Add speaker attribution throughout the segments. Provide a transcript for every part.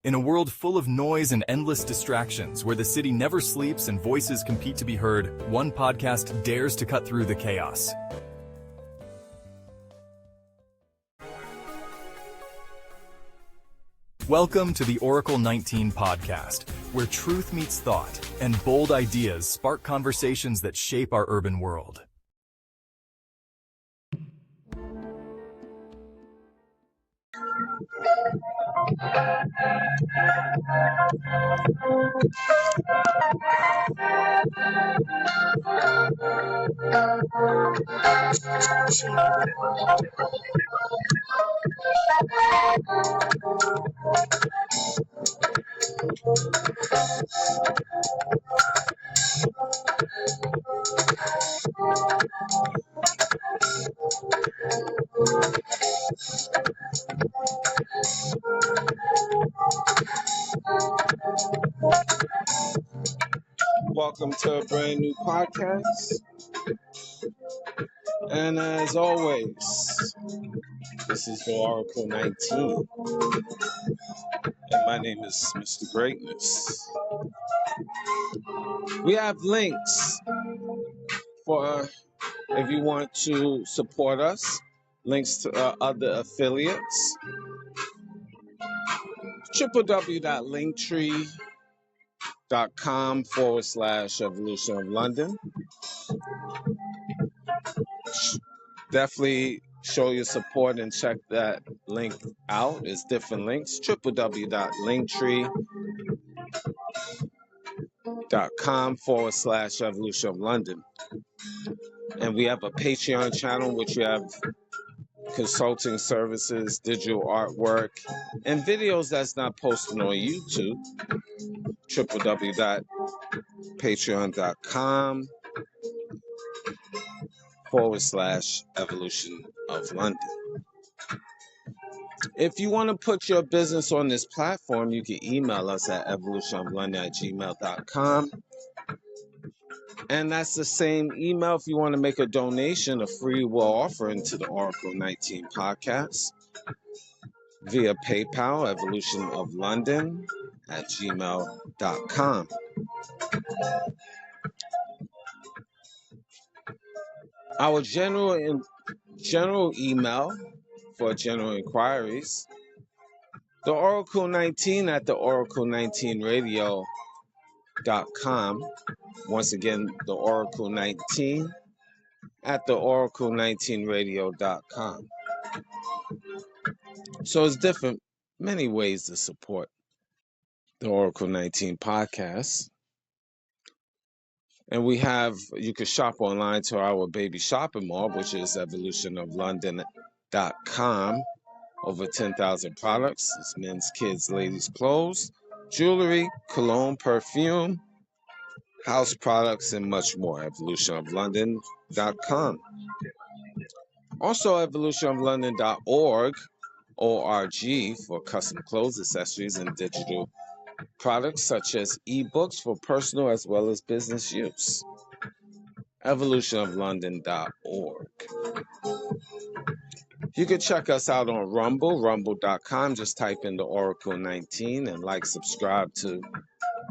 Speaker 1: In a world full of noise and endless distractions, where the city never sleeps and voices compete to be heard, one podcast dares to cut through the chaos. Welcome to the Oracle 19 podcast, where truth meets thought and bold ideas spark conversations that shape our urban world.
Speaker 2: Welcome to a brand new podcast. And as always, this is the Oracle 19. And my name is Mr. Greatness. We have links for if you want to support us, links to other affiliates. www.linktree.com/Evolution of London. Definitely show your support and check that link out. It's different links. www.linktree.com/Evolution of London. And we have a Patreon channel, which we have consulting services, digital artwork, and videos that's not posted on YouTube. www.patreon.com/Evolution of London. If you want to put your business on this platform, you can email us at evolutionoflondon@gmail.com. And that's the same email if you want to make a donation, a free will offering to the Oracle 19 podcast via PayPal, evolutionoflondon@gmail.com. Our general email for general inquiries, the Oracle 19 at the Oracle19radio.com. Once again, the Oracle 19 at the Oracle19radio.com. So it's many ways to support the Oracle 19 podcast. And you can shop online to our baby shopping mall, which is evolutionoflondon.com. Over 10,000 products. It's men's, kids, ladies' clothes, jewelry, cologne, perfume, house products, and much more. evolutionoflondon.com. Also, evolutionoflondon.org, O-R-G, for custom clothes, accessories, and digital products such as EBooks for personal as well as business use. evolutionoflondon.org. You can check us out on rumble.com. Just type in the Oracle 19 and subscribe to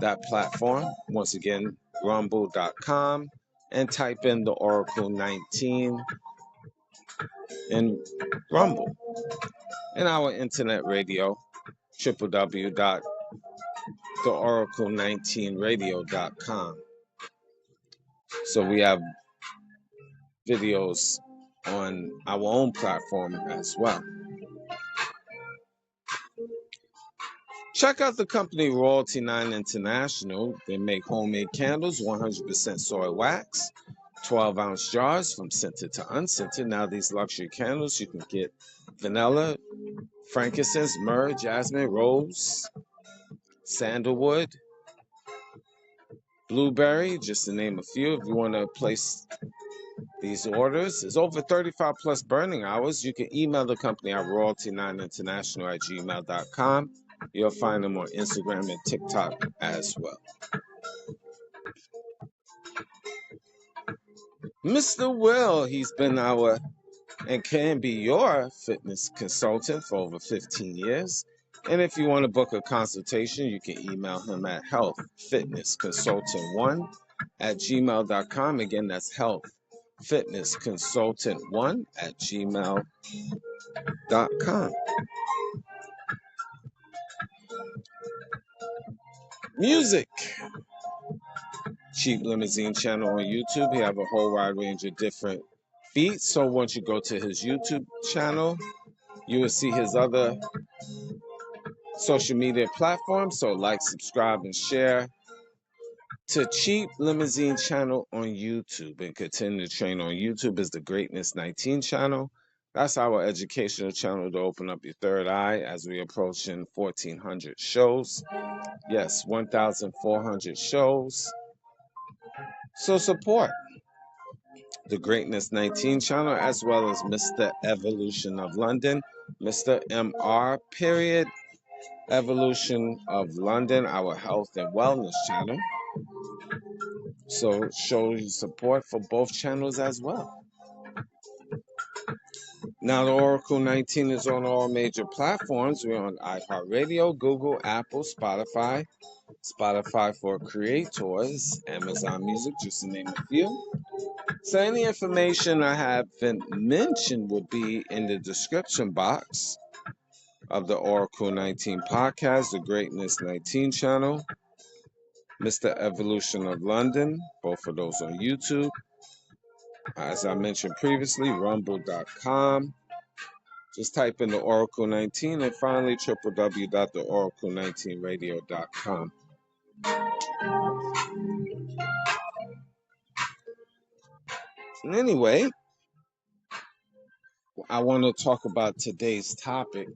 Speaker 2: that platform. Once again, rumble.com and type in the Oracle 19 in Rumble. And our internet radio, www.theoracle19radio.com. So we have videos on our own platform as well. Check out the company Royalty 9 International. They make homemade candles, 100% soy wax, 12-ounce jars from scented to unscented. Now these luxury candles, you can get vanilla, frankincense, myrrh, jasmine, rose, sandalwood, blueberry, just to name a few. If you want to place these orders, it's over 35 plus burning hours. You can email the company at royalty9international@gmail.com. You'll find them on Instagram and TikTok as well. Mr. Will, he's been and can be your fitness consultant for over 15 years. And if you want to book a consultation, you can email him at healthfitnessconsultant1@gmail.com. Again, that's healthfitnessconsultant1@gmail.com. Music. Cheap Limousine channel on YouTube. He have a whole wide range of different feats. So once you go to his YouTube channel, you will see his other social media platforms. So like, subscribe, and share to Cheap Limousine channel on YouTube, and continue to train on YouTube is the Greatness 19 channel. That's our educational channel to open up your third eye as we approaching 1,400 shows. Yes, 1,400 shows. So support the Greatness 19 channel as well as Mr. Evolution of London, Mr. MR period Evolution of London, our health and wellness channel. So show your support for both channels as well. Now the Oracle 19 is on all major platforms. We're on iHeartRadio, Google, Apple, Spotify for creators, Amazon Music, just to name a few. So any information I haven't mentioned will be in the description box of the Oracle 19 podcast, the Greatness 19 channel, Mr. Evolution of London, both of those on YouTube. As I mentioned previously, rumble.com. Just type in the Oracle 19 and finally www.theoracle19radio.com. Anyway, I want to talk about today's topic.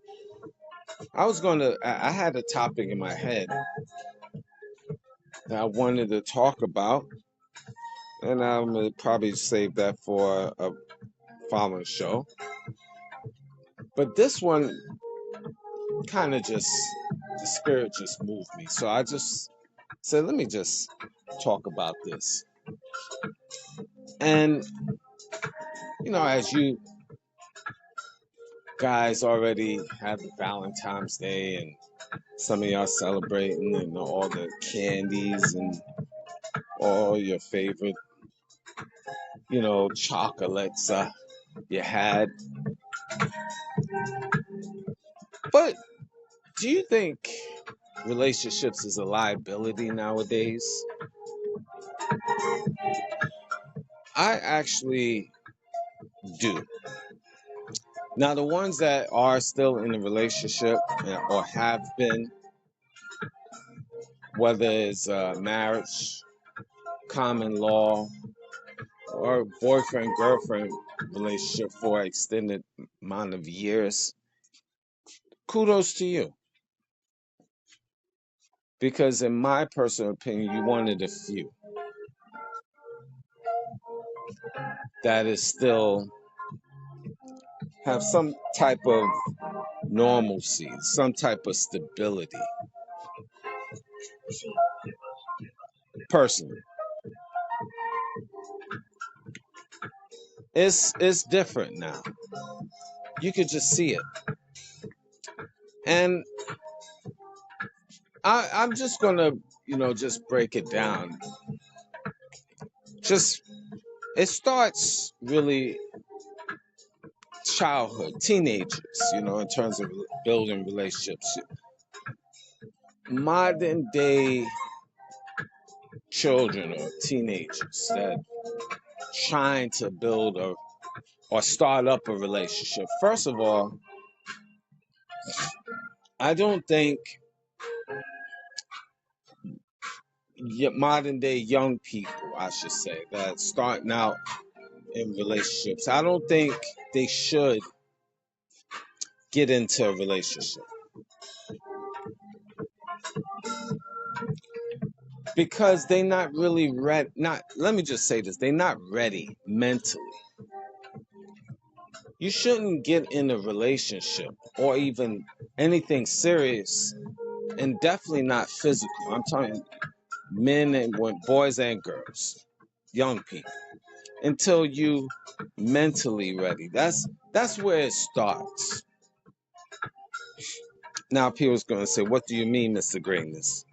Speaker 2: I had a topic in my head that I wanted to talk about, and I'm going to probably save that for a following show. But this one kind of the spirit just moved me. So I just said, let me just talk about this. And, as you guys already have the Valentine's Day and some of y'all celebrating and all the candies and all your favorite, chocolates you had. But do you think relationships is a liability nowadays? I actually do. Now, the ones that are still in a relationship or have been, whether it's marriage, common law, or boyfriend-girlfriend relationship for an extended amount of years, kudos to you. Because in my personal opinion, you're one of the few that is still have some type of normalcy, some type of stability. Personally, it's different now. You could just see it. And I'm just gonna, just break it down. It starts really childhood, teenagers, in terms of building relationships. Modern day children or teenagers that trying to build or start up a relationship. First of all, I don't think modern day young people, I should say, that starting out in relationships, I don't think they should get into a relationship. Because they're not really ready. Let me just say this, they're not ready mentally. You shouldn't get in a relationship or even anything serious, and definitely not physical. I'm talking men and boys and girls, young people, until you mentally ready. That's where it starts. Now people's going to say, what do you mean, Mr. Greatness?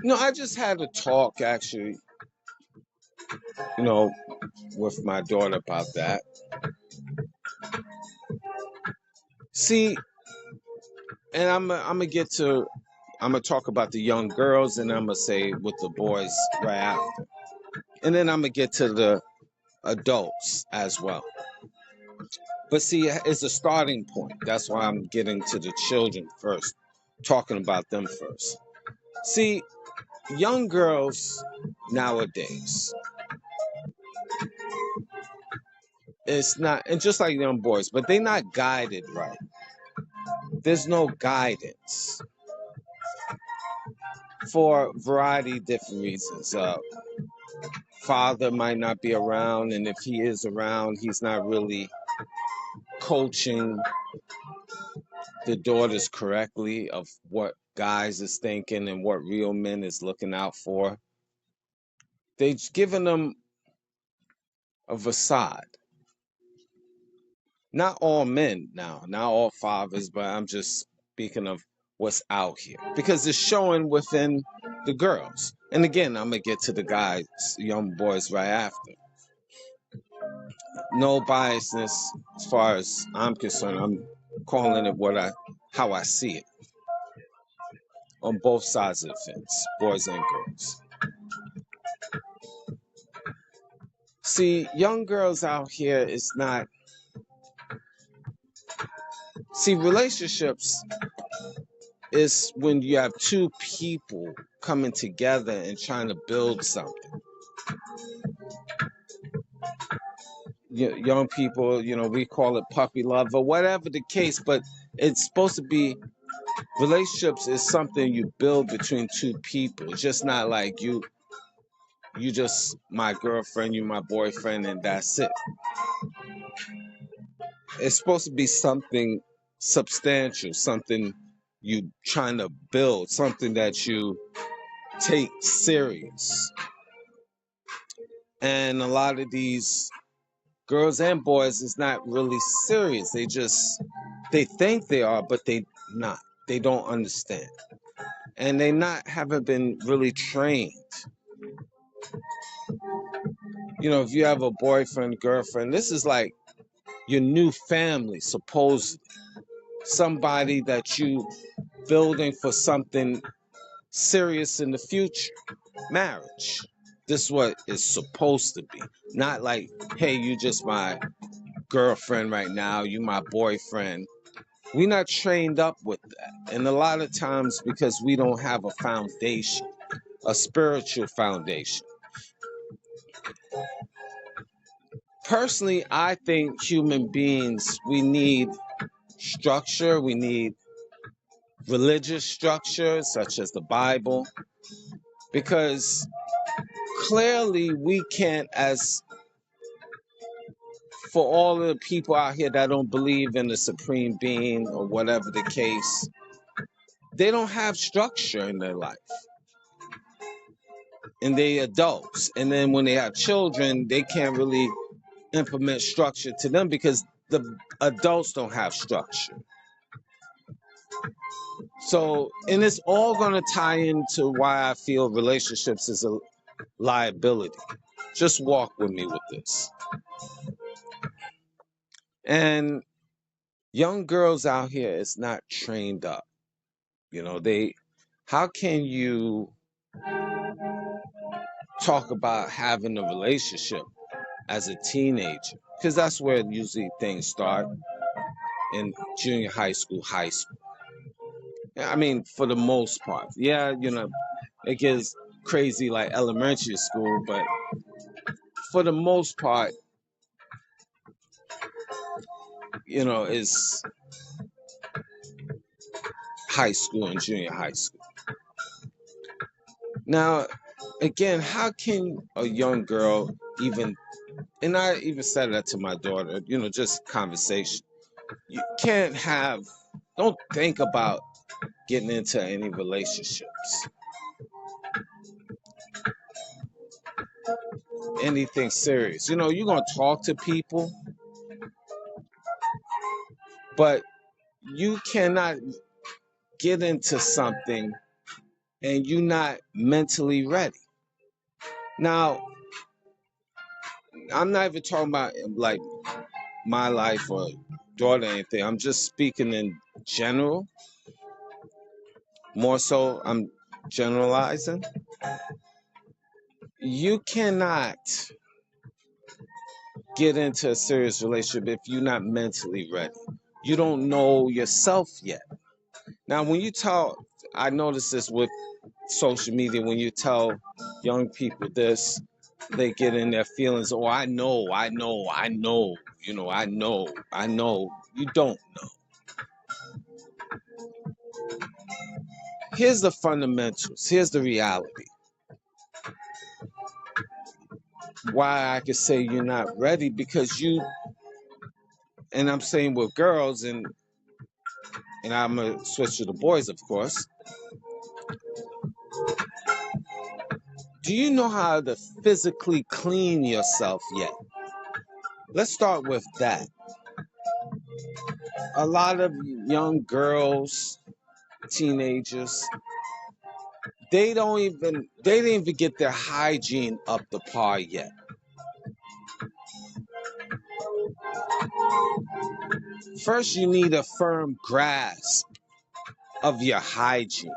Speaker 2: I just had a talk, actually, you know, with my daughter about that. See, and I'm gonna talk about the young girls, and I'm gonna say with the boys right after, and then I'm gonna get to the adults as well. But see, it's a starting point. That's why I'm getting to the children first, talking about them first. See, young girls nowadays, it's not, and just like young boys, but they're not guided right. There's no guidance for a variety of different reasons. Father might not be around, and if he is around, he's not really coaching the daughters correctly of what guys is thinking and what real men is looking out for. They've given them a facade. Not all men now, not all fathers, but I'm just speaking of what's out here because it's showing within the girls. And again, I'm gonna get to the guys, young boys, right after. No biasness as far as I'm concerned. I'm calling it how I see it on both sides of the fence, boys and girls. See, young girls out here is not. See, relationships is when you have two people coming together and trying to build something. Young people, we call it puppy love or whatever the case, but it's supposed to be relationships is something you build between two people. It's just not like you just my girlfriend, you my boyfriend, and that's it. It's supposed to be something substantial, something you trying to build, something that you take serious. And a lot of these girls and boys is not really serious. They think they are, but they not. They don't understand. And they haven't been really trained. If you have a boyfriend, girlfriend, this is like your new family, supposedly. Somebody that you building for something serious in the future. Marriage. This is what it's supposed to be. Not like, hey, you just my girlfriend right now, you my boyfriend. We're not trained up with that. And a lot of times because we don't have a foundation, a spiritual foundation. Personally, I think human beings, we need structure. We need religious structure, such as the Bible, because clearly we can't, as for all of the people out here that don't believe in the supreme being or whatever the case, they don't have structure in their life. And they adults. And then when they have children, they can't really implement structure to them because the adults don't have structure. So, and it's all going to tie into why I feel relationships is a liability. Just walk with me with this. And young girls out here is not trained up. How can you talk about having a relationship as a teenager? Because that's where usually things start, in junior high school, high school. I mean, for the most part. Yeah, it gets crazy like elementary school, but for the most part, it's high school and junior high school. Now, again, how can a young girl even, and I even said that to my daughter, just conversation. You don't think about getting into any relationships, anything serious. You're going to talk to people, But you cannot get into something and you're not mentally ready. Now, I'm not even talking about like my life or daughter or anything. I'm just speaking in general. More so, I'm generalizing. You cannot get into a serious relationship if you're not mentally ready. You don't know yourself yet. Now, when you tell, I notice this with social media, when you tell young people this, they get in their feelings. Oh, I know. I know. You don't know. Here's the fundamentals. Here's the reality. Why I could say you're not ready, because you, and I'm saying with girls, and I'm gonna switch to the boys, of course. Do you know how to physically clean yourself yet? Let's start with that. A lot of young girls, teenagers, they didn't even get their hygiene up to par yet. First, you need a firm grasp of your hygiene.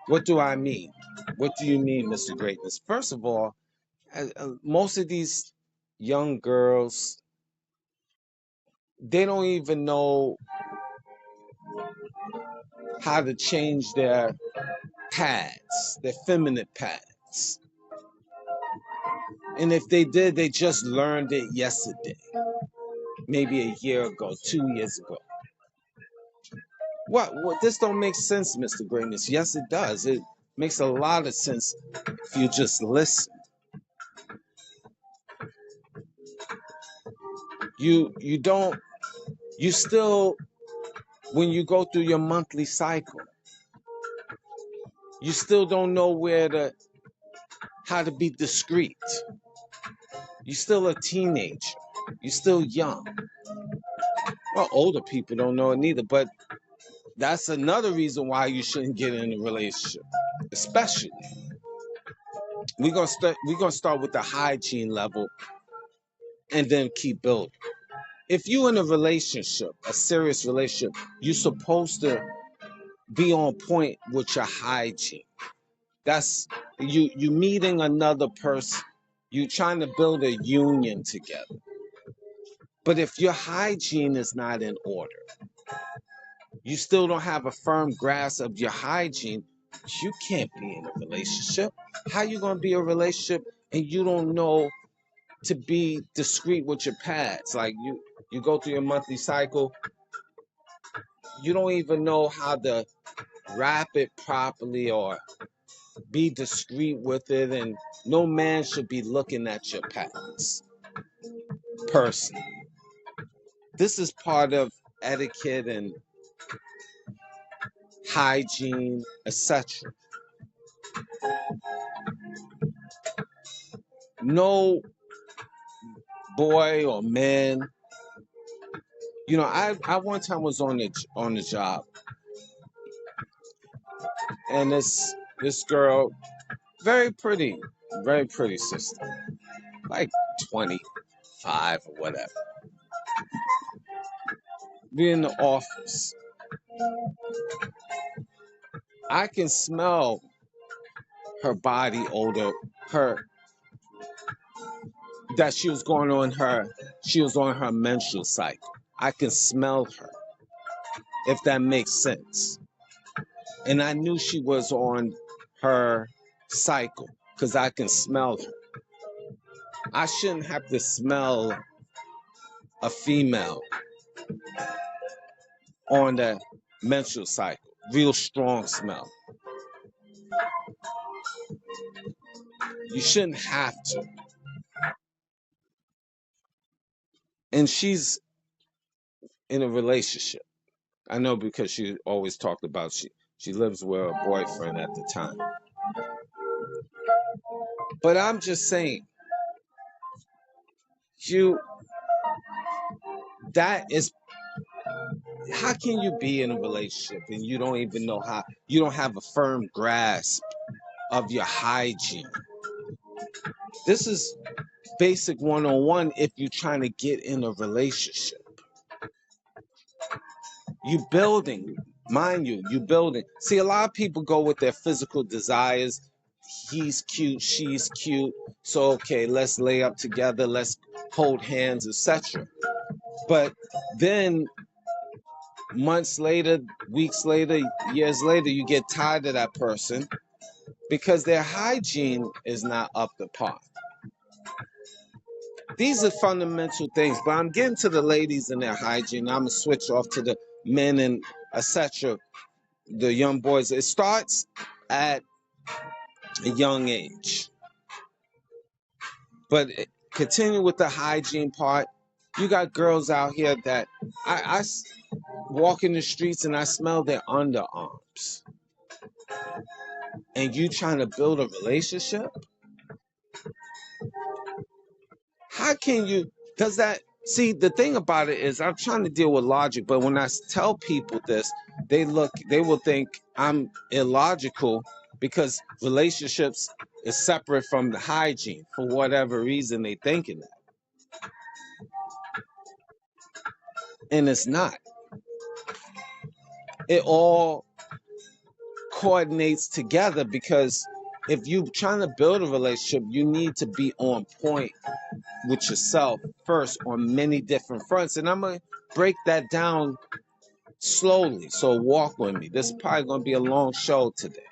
Speaker 2: What do I mean? What do you mean, Mr. Greatness? First of all, most of these young girls, they don't even know how to change their pads, their feminine pads. And if they did, they just learned it yesterday, maybe a year ago, 2 years ago. What? This don't make sense, Mr. Greatness. Yes, it does. It makes a lot of sense if you just listen. You don't, you still, when you go through your monthly cycle, you still don't know how to be discreet. You're still a teenager. You're still young. Well, older people don't know it neither, but that's another reason why you shouldn't get in a relationship. Especially, we're gonna start with the hygiene level and then keep building. If you're in a relationship, a serious relationship, you're supposed to be on point with your hygiene. That's you meeting another person. You trying to build a union together. But if your hygiene is not in order, you still don't have a firm grasp of your hygiene, you can't be in a relationship. How you gonna be in a relationship and you don't know to be discreet with your pads? Like you go through your monthly cycle, you don't even know how to wrap it properly or be discreet with it, and no man should be looking at your pads. Personally, this is part of etiquette and hygiene, etc. No boy or man. I one time was on the job, and this girl, very pretty sister, like 25 or whatever. Be in the office. I can smell her body odor, her that she was on her menstrual cycle. I can smell her, if that makes sense. And I knew she was on her cycle because I can smell her. I shouldn't have to smell a female on the menstrual cycle. Real strong smell. You shouldn't have to. And she's in a relationship. I know, because she always talked about she lives with her boyfriend at the time. But I'm just saying, you That is, how can you be in a relationship and you don't even know how, you don't have a firm grasp of your hygiene? This is basic 101 if you're trying to get in a relationship. You building, mind you building. See, a lot of people go with their physical desires. He's cute, she's cute, so okay, let's lay up together, let's hold hands, etc. But then months later, weeks later, years later, you get tired of that person because their hygiene is not up to par. These are fundamental things, but I'm getting to the ladies and their hygiene. I'm gonna switch off to the men and etc. The young boys. It starts at a young age, but continue with the hygiene part. You got girls out here that I walk in the streets and I smell their underarms, and you trying to build a relationship? How can you? Does that? See, the thing about it is I'm trying to deal with logic, but when I tell people this, they will think I'm illogical because relationships is separate from the hygiene for whatever reason they thinking that. And it's not. It all coordinates together because if you're trying to build a relationship, you need to be on point with yourself first on many different fronts. And I'm going to break that down slowly. So walk with me. This is probably going to be a long show today.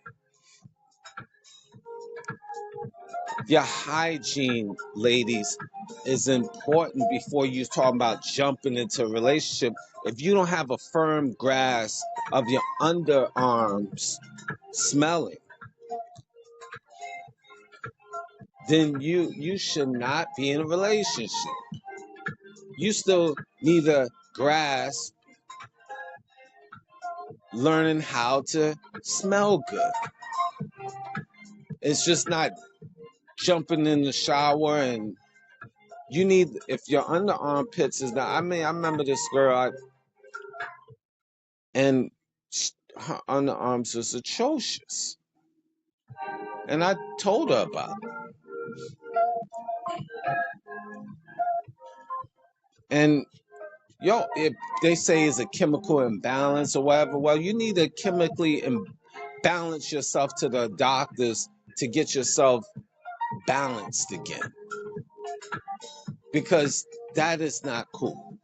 Speaker 2: Your hygiene, ladies, is important before you talk about jumping into a relationship. If you don't have a firm grasp of your underarms smelling, then you should not be in a relationship. You still need to grasp learning how to smell good. It's just not jumping in the shower, and you need, if your underarm pits is not, I mean, I remember this girl, and her underarms was atrocious. And I told her about it. And if they say it's a chemical imbalance or whatever, well, you need to chemically balance yourself to the doctors to get yourself balanced again. Because that is not cool.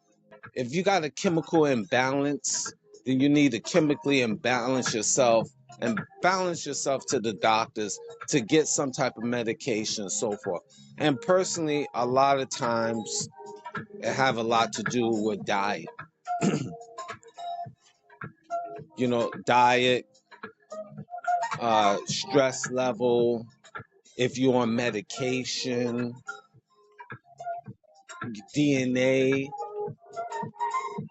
Speaker 2: If you got a chemical imbalance, then you need to chemically imbalance yourself and balance yourself to the doctors to get some type of medication and so forth. And personally, a lot of times it have a lot to do with diet. Diet, stress level, if you're on medication, DNA,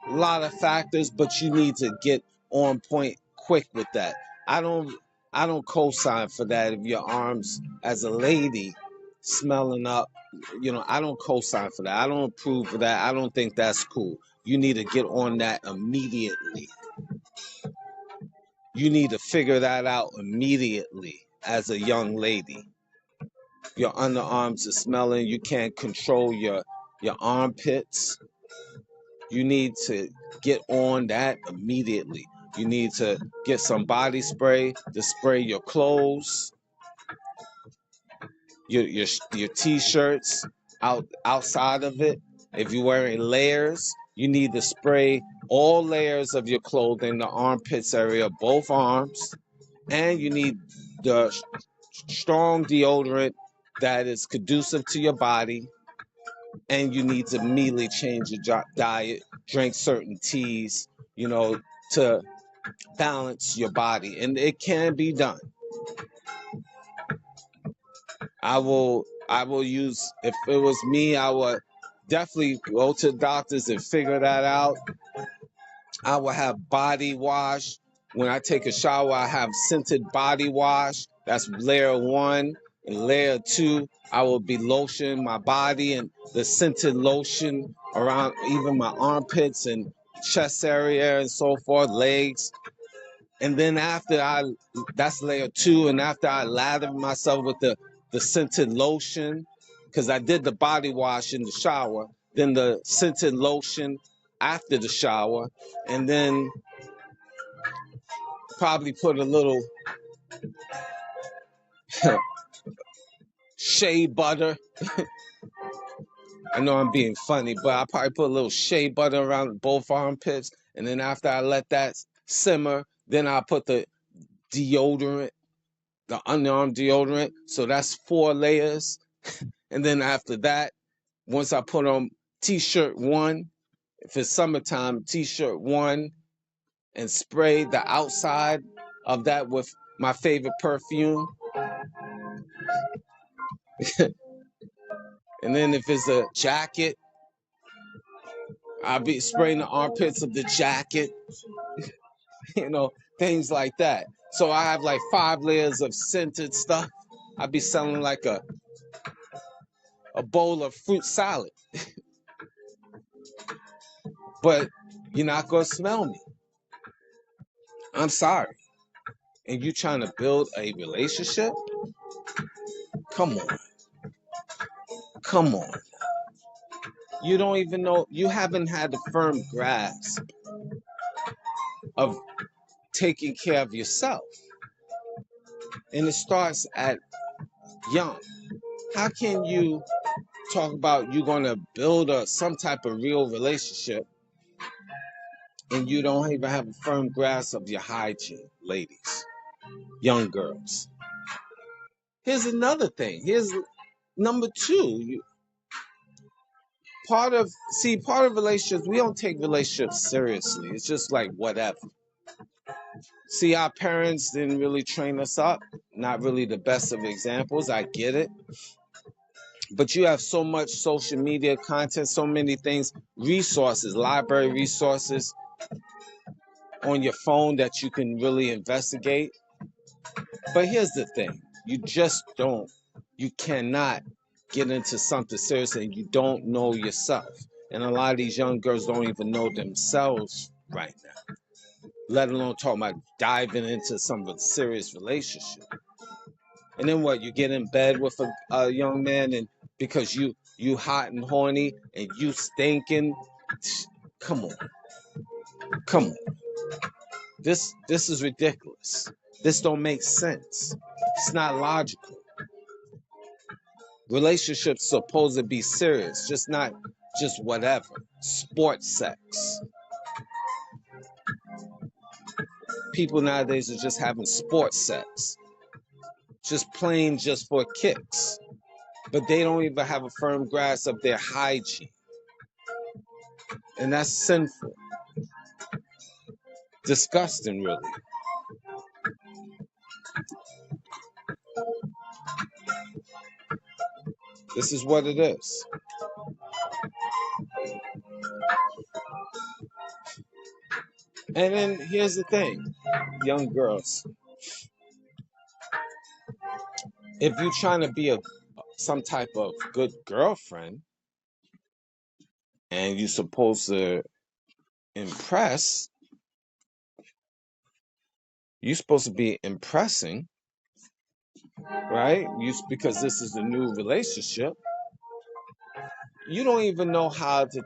Speaker 2: a lot of factors, but you need to get on point quick with that. I don't co-sign for that. If your arms as a lady smelling up, I don't co-sign for that. I don't approve of that. I don't think that's cool. You need to get on that immediately. You need to figure that out immediately as a young lady. Your underarms are smelling. You can't control your armpits. You need to get on that immediately. You need to get some body spray to spray your clothes, your t-shirts outside of it. If you're wearing layers, you need to spray all layers of your clothing, the armpits area, both arms, and you need the strong deodorant that is conducive to your body. And you need to immediately change your diet, drink certain teas, to balance your body. And it can be done. I will use, if it was me, I would definitely go to the doctors and figure that out. I will have body wash. When I take a shower, I have scented body wash. That's layer 1. And layer 2, I will be lotioning my body, and the scented lotion around even my armpits and chest area and so forth, legs. And then that's layer 2. And after I lather myself with the scented lotion, because I did the body wash in the shower, then the scented lotion after the shower, and then probably put a little shea butter. I know I'm being funny, but I probably put a little shea butter around both armpits. And then after I let that simmer, then I put the deodorant, the underarm deodorant. So that's 4 layers. And then after that, once I put on t-shirt 1, if it's summertime, t-shirt 1, and spray the outside of that with my favorite perfume. And then if it's a jacket, I'll be spraying the armpits of the jacket, things like that. So I have like 5 layers of scented stuff. I'll be selling like a bowl of fruit salad. But you're not going to smell me. I'm sorry. And you trying to build a relationship? Come on. Come on. You don't even know, you haven't had a firm grasp of taking care of yourself. And it starts at young. How can you talk about you're going to build some type of real relationship and you don't even have a firm grasp of your hygiene, ladies, young girls? Here's another thing. Here's number 2. Part of relationships, we don't take relationships seriously. It's just like whatever. See, our parents didn't really train us up. Not really the best of examples. I get it. But you have so much social media content, so many things, resources, library resources on your phone that you can really investigate. But here's the thing. You cannot get into something serious and you don't know yourself. And a lot of these young girls don't even know themselves right now, let alone talking about diving into some serious relationship. And then what? You get in bed with a young man, and because you hot and horny and you stinking. Come on. This is ridiculous. This don't make sense. It's not logical. Relationships supposed to be serious, not just whatever. Sports sex. People nowadays are just having sports sex. Just playing just for kicks. But they don't even have a firm grasp of their hygiene. And that's sinful. Disgusting, really. This is what it is. And then here's the thing, young girls. If you're trying to be some type of good girlfriend and you're supposed to impress, you're supposed to be impressing, right? Because this is a new relationship. You don't even know how to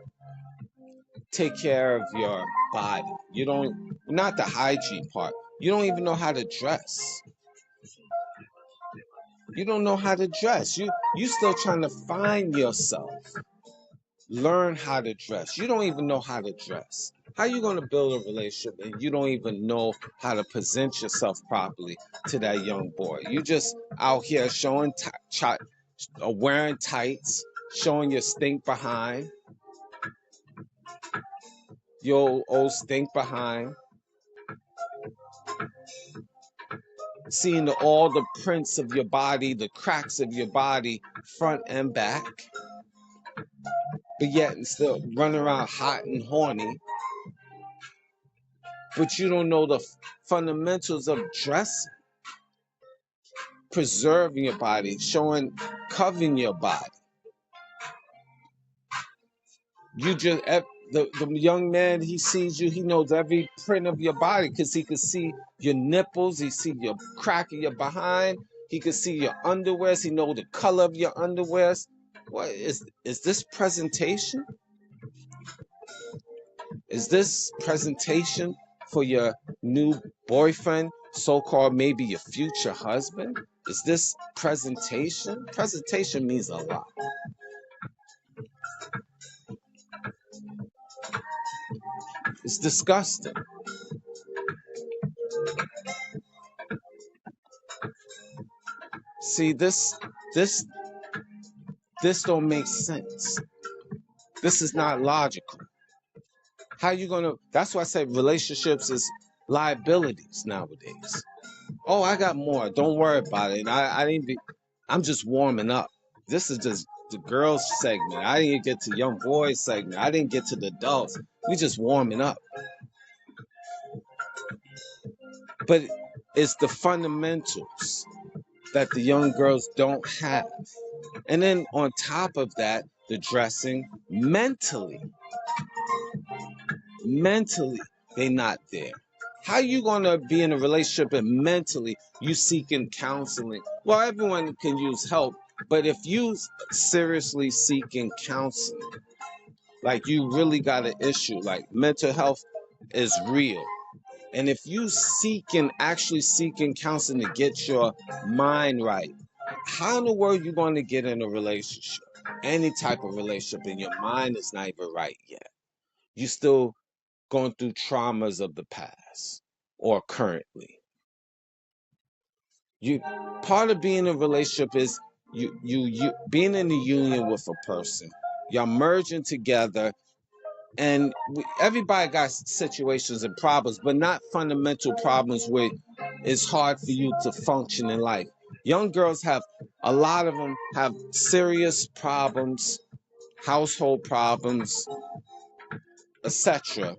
Speaker 2: take care of your body. Not the hygiene part. You don't even know how to dress. You don't know how to dress. You still trying to find yourself. Learn how to dress. You don't even know how to dress. How are you going to build a relationship and you don't even know how to present yourself properly to that young boy? You just out here showing wearing tights, showing your stink behind, your old stink behind, seeing all the prints of your body, the cracks of your body, front and back, but yet and still running around hot and horny. But you don't know the fundamentals of dressing, preserving your body, covering your body. You just the young man, he sees you, he knows every print of your body because he could see your nipples, he see your crack of your behind, he could see your underwears, he know the color of your underwears. What is this presentation? Is this presentation for your new boyfriend, so-called maybe your future husband? Is this presentation? Presentation means a lot. It's disgusting. See, this this don't make sense. This is not logical. How you gonna? That's why I say relationships is liabilities nowadays. Oh, I got more. Don't worry about it. And I didn't be. I'm just warming up. This is just the girls segment. I didn't get to young boys segment. I didn't get to the adults. We just warming up. But it's the fundamentals that the young girls don't have. And then on top of that, the dressing mentally they not there. How you gonna be in a relationship and mentally you seeking counseling? Well, everyone can use help, but if you seriously seeking counseling, like you really got an issue, like mental health is real. And if you actually seeking counseling to get your mind right, how in the world you going to get in a relationship, any type of relationship, and your mind is not even right yet? You still going through traumas of the past or currently. You part of being in a relationship is you being in a union with a person. Y'all merging together, and everybody got situations and problems, but not fundamental problems where it's hard for you to function in life. Young girls have, a lot of them have serious problems, household problems, etc.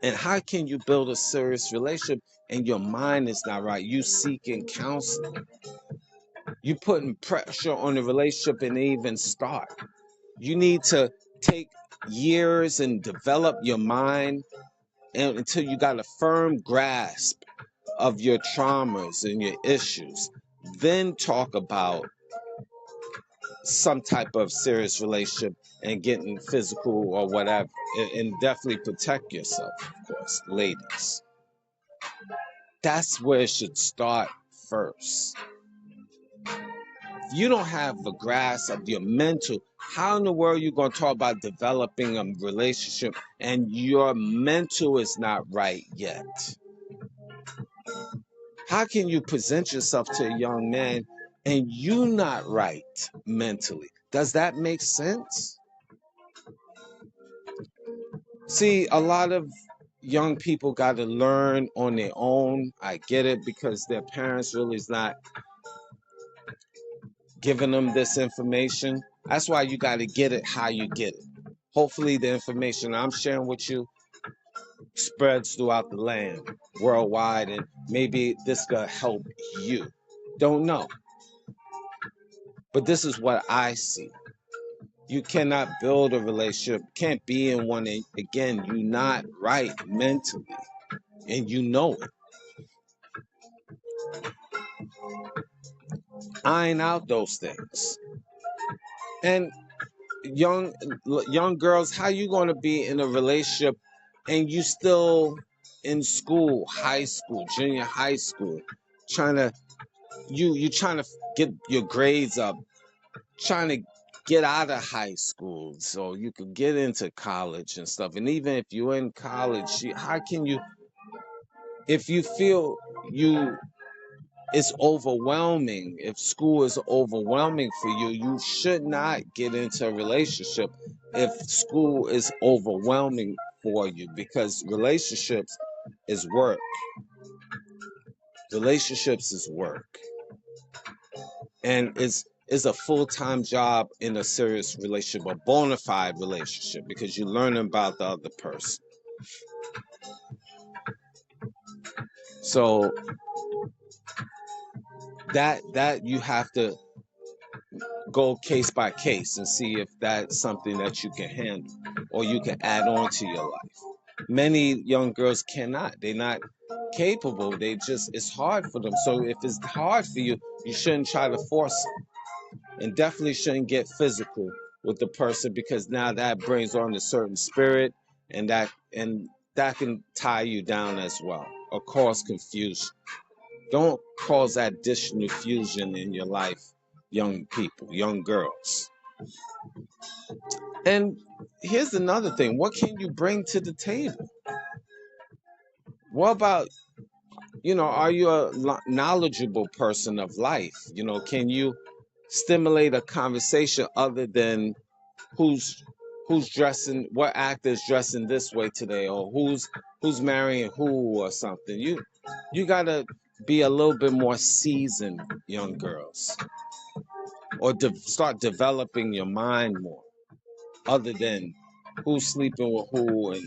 Speaker 2: And how can you build a serious relationship and your mind is not right? You seeking counseling. You putting pressure on the relationship and even start. You need to take years and develop your mind until you got a firm grasp of your traumas and your issues. Then talk about some type of serious relationship and getting physical or whatever. And definitely protect yourself, of course, ladies. That's where it should start first. If you don't have the grasp of your mental, how in the world are you going to talk about developing a relationship and your mental is not right yet? How can you present yourself to a young man and you not right mentally? Does that make sense? See, a lot of young people got to learn on their own. I get it, because their parents really is not giving them this information. That's why you got to get it how you get it. Hopefully the information I'm sharing with you spreads throughout the land, worldwide, and maybe this could help you. Don't know. But this is what I see. You cannot build a relationship, can't be in one. Again, you're not right mentally, and you know it. Iron out those things. And young girls, how you going to be in a relationship and you still in school, high school, junior high school, trying to you trying to get your grades up, trying to get out of high school so you could get into college and stuff. And even if you're in college, how can you, if you feel you it's overwhelming, if school is overwhelming for you, you should not get into a relationship if school is overwhelming for you, because relationships is work. Relationships is work. And it's a full-time job in a serious relationship, a bona fide relationship, because you learn about the other person. So that you have to go case by case and see if that's something that you can handle or you can add on to your life. Many young girls cannot. They're not capable. It's hard for them. So if it's hard for you, you shouldn't try to force it. And definitely shouldn't get physical with the person, because now that brings on a certain spirit, and that can tie you down as well or cause confusion. Don't cause additional fusion in your life, young people, young girls. And here's another thing. What can you bring to the table? What about, are you a knowledgeable person of life? Can you stimulate a conversation other than who's dressing, what actor's dressing this way today, or who's marrying who or something. You gotta be a little bit more seasoned, young girls, or start developing your mind more, other than who's sleeping with who, and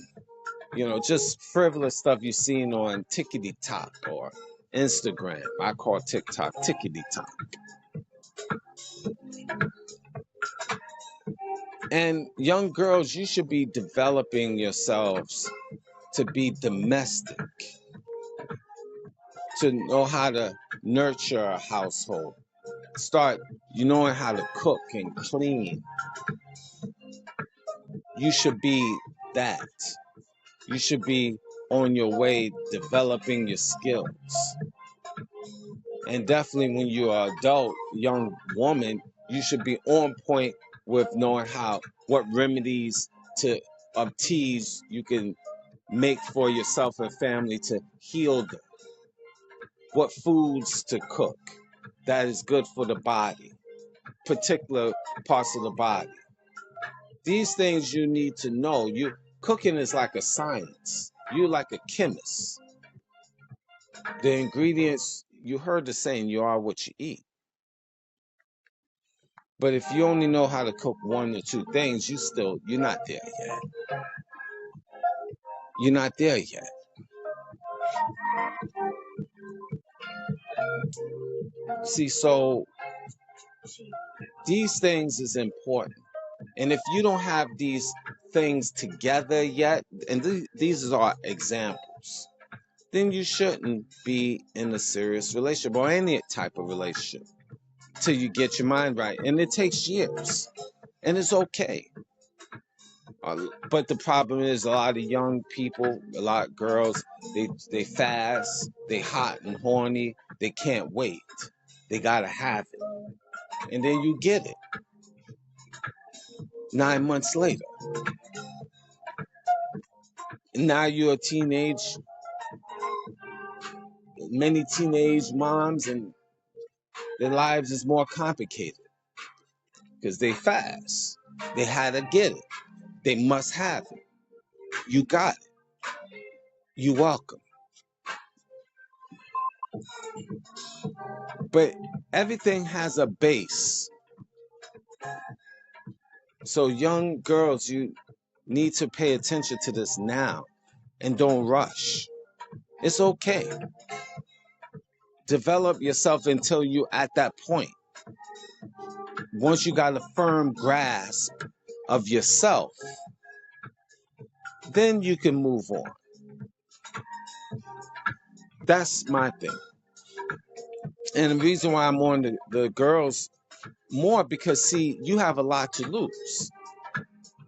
Speaker 2: just frivolous stuff you've seen on TikTok or Instagram. I call TikTok TikTok. And young girls, you should be developing yourselves to be domestic, to know how to nurture a household. Start knowing how to cook and clean. You should be that. You should be on your way developing your skills. And definitely when you're an adult, young woman, you should be on point with knowing what remedies of teas you can make for yourself and family to heal them. What foods to cook that is good for the body, particular parts of the body. These things you need to know. Cooking is like a science. You're like a chemist. The ingredients, you heard the saying, you are what you eat. But if you only know how to cook one or two things, you're not there yet. You're not there yet. See, so these things is important. And if you don't have these things together yet, and these are examples, then you shouldn't be in a serious relationship or any type of relationship till you get your mind right. And it takes years, and it's okay. But the problem is, a lot of young people, a lot of girls, they fast, they hot and horny, they can't wait. They gotta have it. And then you get it 9 months later. And now you're a teenage, many teenage moms, and their lives is more complicated because they fast. They had to get it. They must have it. You got it. You welcome. But everything has a base. So young girls, you need to pay attention to this now and don't rush. It's okay. Develop yourself until you're at that point. Once you got a firm grasp of yourself, then you can move on. That's my thing. And the reason why I'm on the girls more, because see, you have a lot to lose.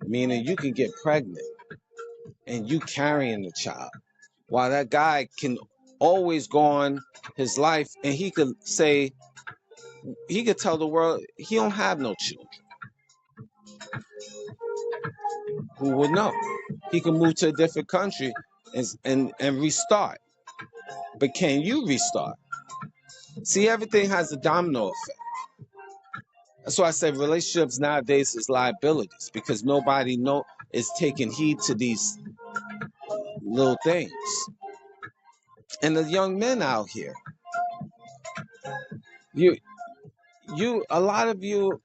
Speaker 2: Meaning you can get pregnant and you carrying the child, while that guy can always go on his life and he could tell the world he don't have no children. Who would know? He can move to a different country and restart. But can you restart? See, everything has a domino effect. That's why I say relationships nowadays is liabilities, because nobody is taking heed to these little things. And the young men out here, a lot of you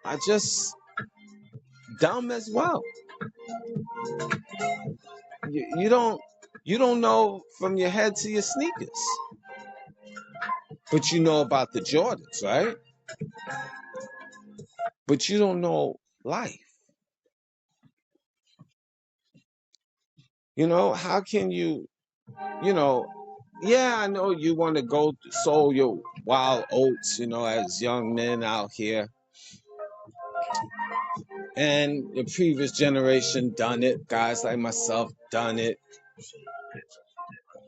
Speaker 2: are just dumb as well. You don't know from your head to your sneakers, but you know about the Jordans, right? but you don't know life. How can you, yeah, I know you want to go sow your wild oats, as young men out here. And the previous generation done it. Guys like myself done it.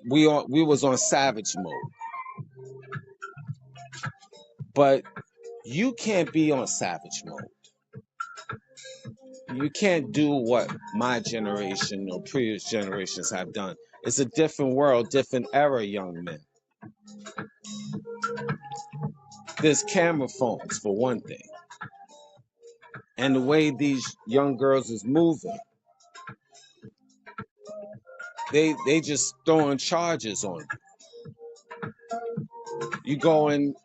Speaker 2: We was on savage mode. But you can't be on savage mode. You can't do what my generation or previous generations have done. It's a different world, different era, young men. There's camera phones for one thing. And the way these young girls is moving, they just throwing charges on you. You go and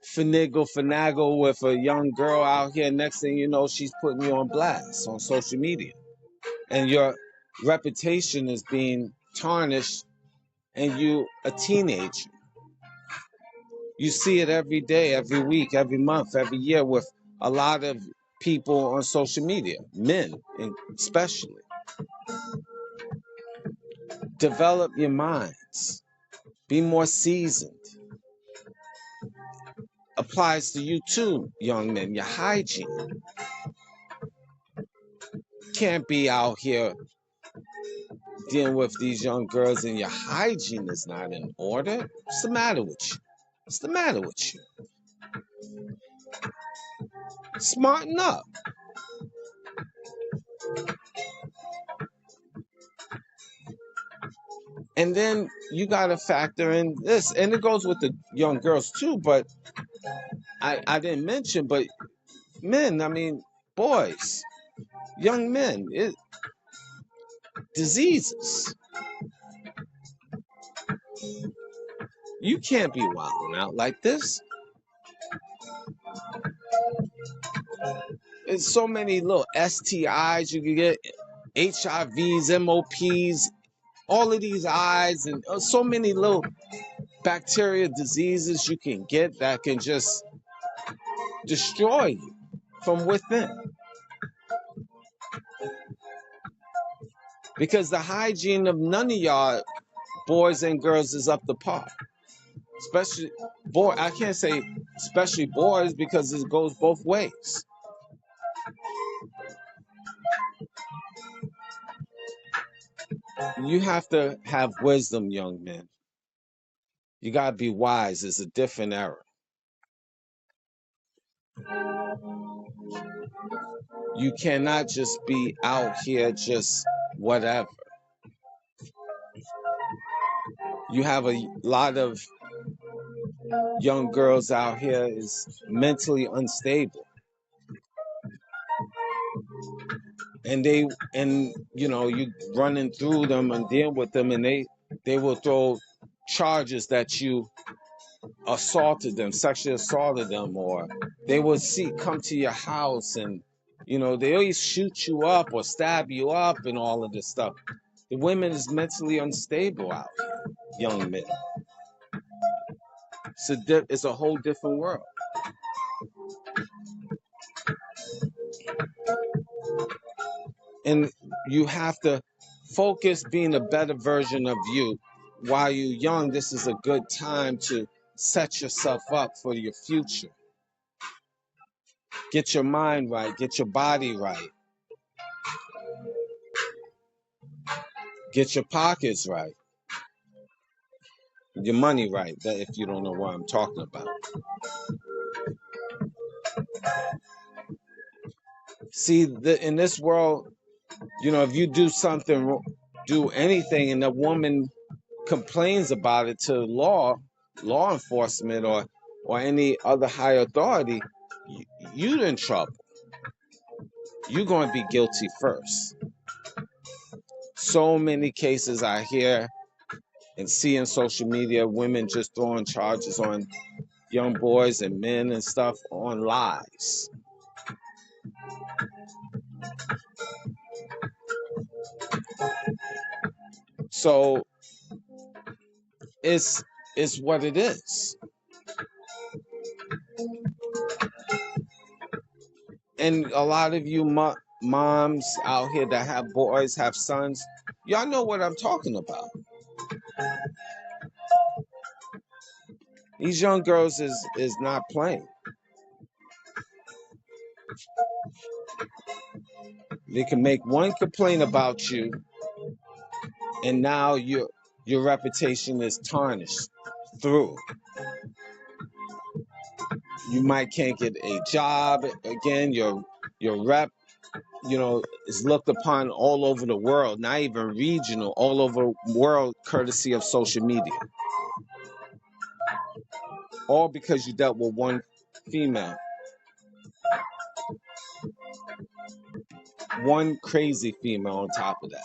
Speaker 2: finagle with a young girl out here. Next thing you know, she's putting you on blast on social media. And your reputation is being tarnished, and you a teenager. You see it every day, every week, every month, every year with a lot of people on social media, men especially. Develop your minds. Be more seasoned. Applies to you too, young men. Your hygiene. Can't be out here dealing with these young girls and your hygiene is not in order. What's the matter with you? What's the matter with you? Smarten up. And then you got to factor in this, and it goes with the young girls too, but I didn't mention, but men, I mean, boys, young men, diseases. You can't be wilding out like this. There's so many little STIs you can get, HIVs, MOPs, all of these eyes, and so many little bacteria diseases you can get that can just destroy you from within. Because the hygiene of none of y'all boys and girls is up to par. Especially I can't say especially boys because it goes both ways. You have to have wisdom, young men. You gotta be wise. It's a different era. You cannot just be out here just whatever. You have a lot of young girls out here is mentally unstable. And you running through them and dealing with them, and they will throw charges that you assaulted them, sexually assaulted them, or they will come to your house and they always shoot you up or stab you up and all of this stuff. The women is mentally unstable out here, young men. It's a whole different world. And you have to focus being a better version of you. While you're young, this is a good time to set yourself up for your future. Get your mind right. Get your body right. Get your pockets right. Your money right. That if you don't know what I'm talking about. See, in this world, if you do anything, and a woman complains about it to law enforcement or any other higher authority, you're in trouble. You're going to be guilty first. So many cases I hear and see in social media, women just throwing charges on young boys and men and stuff on lies. So it's what it is. And a lot of you moms out here that have boys, have sons, y'all know what I'm talking about. These young girls is not playing. They can make one complaint about you, and now your reputation is tarnished through. You might can't get a job again. Your rep, is looked upon all over the world, not even regional, all over the world, courtesy of social media. All because you dealt with one female, one crazy female on top of that.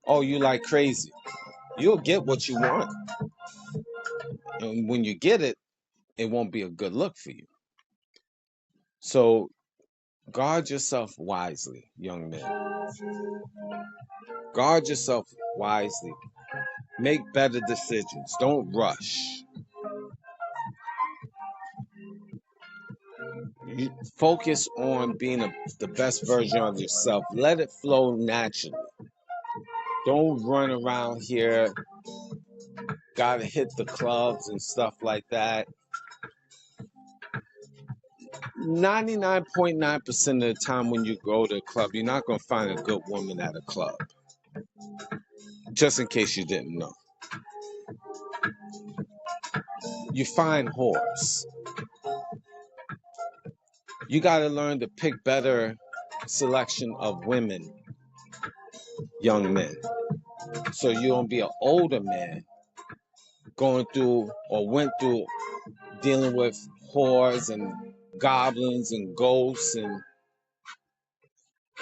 Speaker 2: Oh, you like crazy. You'll get what you want. And when you get it, it won't be a good look for you. So guard yourself wisely, young men. Guard yourself wisely. Make better decisions. Don't rush. You focus on being the best version of yourself. Let it flow naturally. Don't run around here, gotta hit the clubs and stuff like that. 99.9% of the time when you go to a club, you're not going to find a good woman at a club. Just in case you didn't know. You find whores. You got to learn to pick better selection of women, young men. So you don't be an older man going through or went through dealing with whores and goblins and ghosts,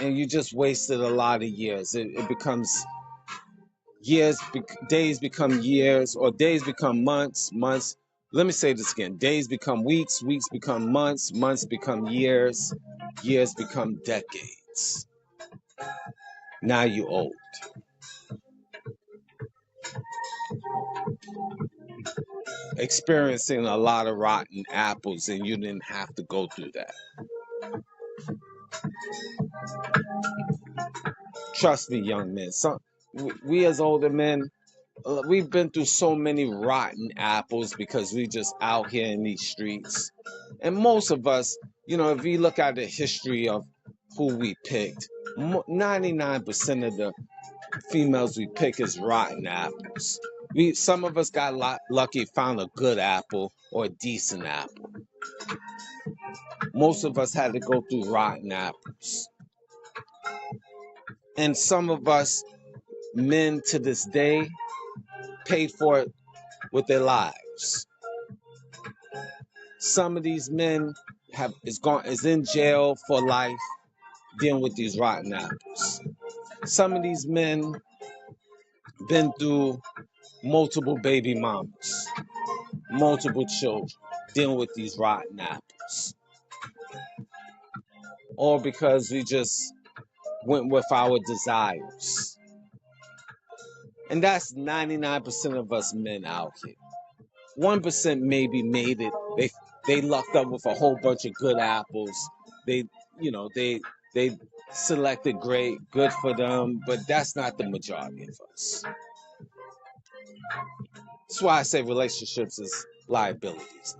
Speaker 2: and you just wasted a lot of years. It becomes years, days become years, or days become months. Let me say this again. Days become weeks, weeks become months, months become years, years become decades. Now you old. Experiencing a lot of rotten apples, and you didn't have to go through that. Trust me, young men. We as older men, we've been through so many rotten apples because we just out here in these streets. And most of us, if you look at the history of who we picked, 99% of the females we pick is rotten apples. Some of us got lucky, found a good apple or a decent apple. Most of us had to go through rotten apples. And some of us, men to this day, paid for it with their lives. Some of these men is in jail for life dealing with these rotten apples. Some of these men been through multiple baby mamas, multiple children, dealing with these rotten apples. All because we just went with our desires. And that's 99% of us men out here. 1% maybe made it. They lucked up with a whole bunch of good apples. They selected great, good for them, but that's not the majority of us. That's why I say relationships is liabilities.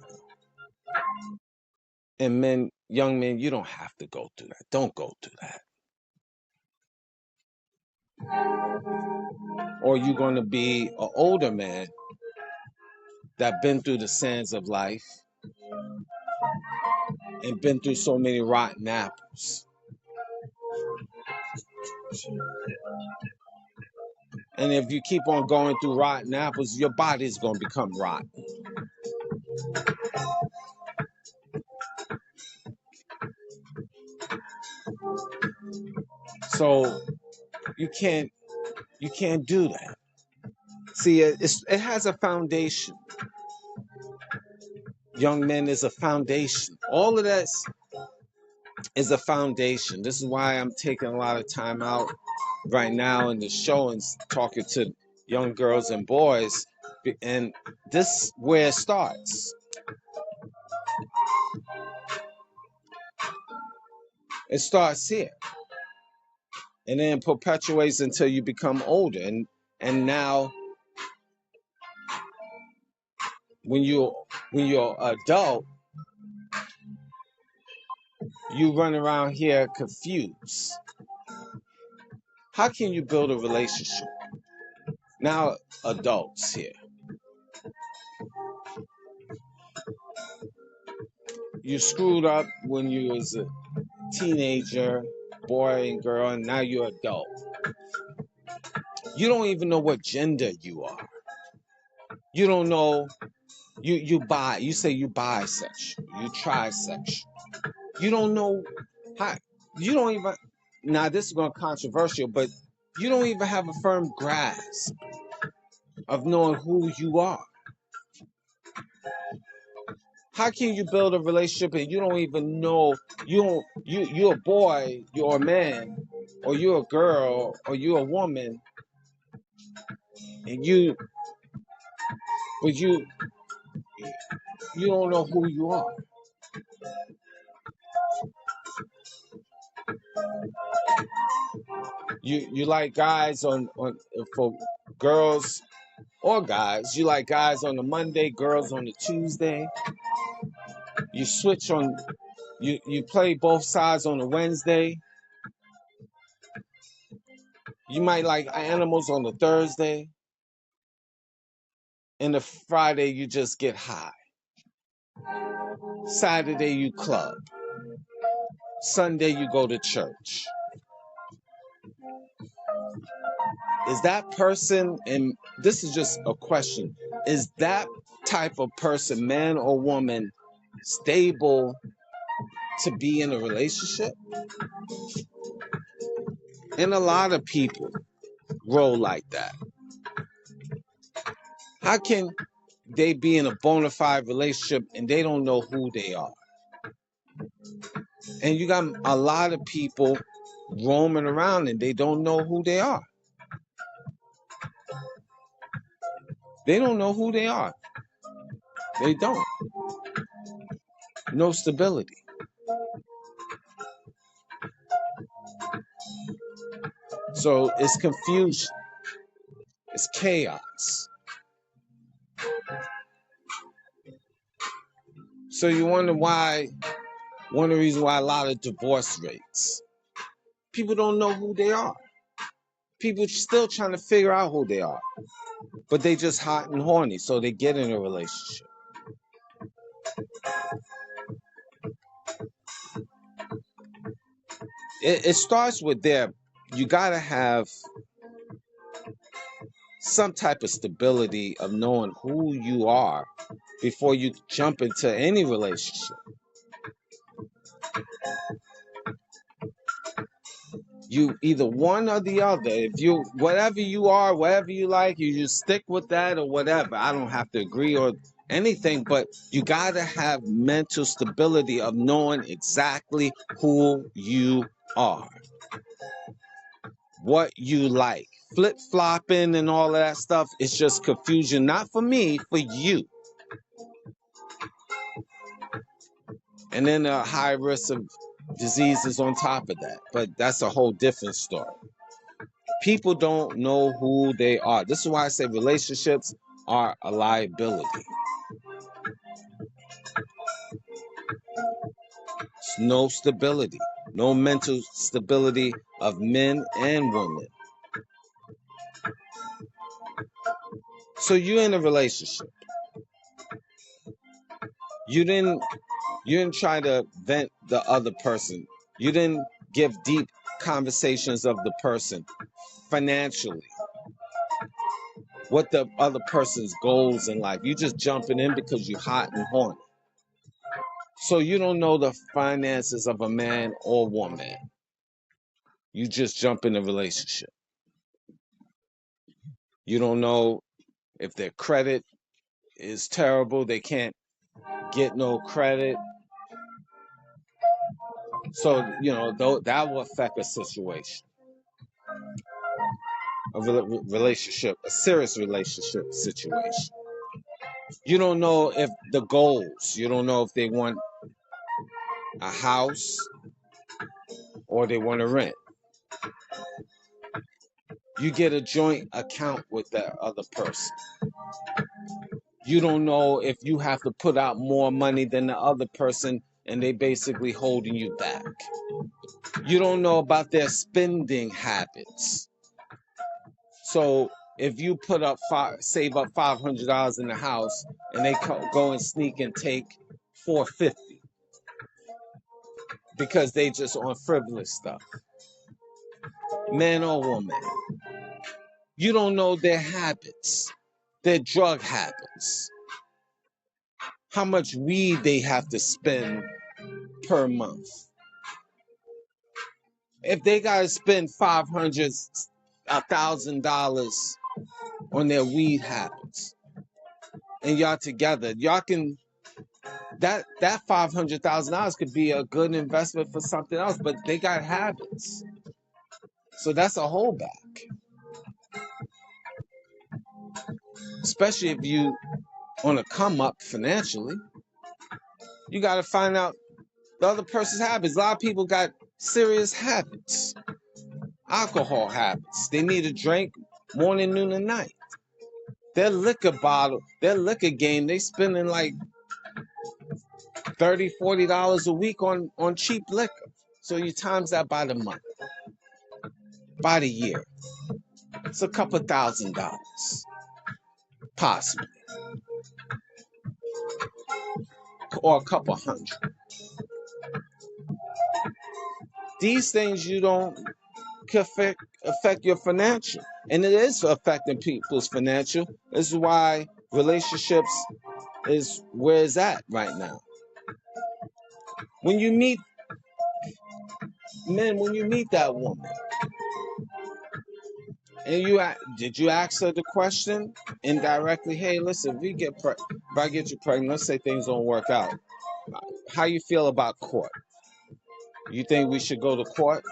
Speaker 2: And men, young men, you don't have to go through that. Don't go through that. Or you're going to be an older man that been through the sands of life and been through so many rotten apples. And if you keep on going through rotten apples, your body is going to become rotten. So you can't do that. See, it has a foundation. Young men is a foundation. All of that is a foundation. This is why I'm taking a lot of time out right now in the show and talking to young girls and boys. And this is where it starts. It starts here, and then perpetuates until you become older. And now, when you're adult, you run around here confused. How can you build a relationship? Now, adults here, you screwed up when you was a teenager, boy and girl, and now you're adult. You don't even know what gender you are. You don't know. You say you bisexual, you trisexual. You don't know how. You don't even. Now this is going to controversial, but you don't even have a firm grasp of knowing who you are. How can you build a relationship and you don't even know you're a boy, you're a man, or you're a girl, or you're a woman, and but you don't know who you are. You like guys on for girls or guys. You like guys on the Monday, girls on the Tuesday. You switch on. You play both sides on the Wednesday. You might like animals on the Thursday, and the Friday you just get high. Saturday you club. Sunday you go to church. Is that person, and this is just a question, is that type of person, man or woman, stable to be in a relationship? And a lot of people roll like that. How can they be in a bona fide relationship and they don't know who they are? And you got a lot of people roaming around and they don't know who they are. They don't know who they are. They don't. No stability. So it's confusion. It's chaos. So you wonder why, one of the reasons why a lot of divorce rates, people don't know who they are. People still trying to figure out who they are. But they just hot and horny, so they get in a relationship. It starts with you gotta have some type of stability of knowing who you are before you jump into any relationship. You either one or the other. If you whatever you are, whatever you like, you just stick with that or whatever. I don't have to agree or anything, but you gotta have mental stability of knowing exactly who you are, what you like. Flip-flopping and all of that stuff, it's just confusion, not for me, for you. And then a high risk of diseases on top of that. But that's a whole different story. People don't know who they are. This is why I say relationships are a liability. It's no stability, no mental stability of men and women. So you're in a relationship. You didn't try to vent the other person. You didn't give deep conversations of the person financially. What the other person's goals in life. You just jumping in because you're hot and horny. So you don't know the finances of a man or woman. You just jump in a relationship. You don't know if their credit is terrible. They can't get no credit. So, that will affect a situation. A relationship, a serious relationship situation. You don't know if the goals, you don't know if they want a house, or they want to rent. You get a joint account with that other person. You don't know if you have to put out more money than the other person and they basically holding you back. You don't know about their spending habits. So if you save up $500 in the house and they go and sneak and take $450 because they just on frivolous stuff, man or woman, you don't know their habits, their drug habits, how much weed they have to spend per month. If they gotta spend $500, $1,000 on their weed habits, and y'all together, y'all can that $500,000 could be a good investment for something else, but they got habits, so that's a holdback. Especially if you on a come up financially, you got to find out the other person's habits. A lot of people got serious habits, alcohol habits. They need a drink morning, noon, and night. Their liquor bottle, their liquor game, they spending like $30, $40 a week on cheap liquor. So you times that by the month, by the year. It's a couple $1,000, possibly, or a couple hundred. These things you don't can affect your financial, and it is affecting people's financial. This is why relationships is where it's at right now. When you meet men, when you meet that woman, and did you ask her the question indirectly? Hey, listen, if I get you pregnant, let's say things don't work out. How you feel about court? You think we should go to court?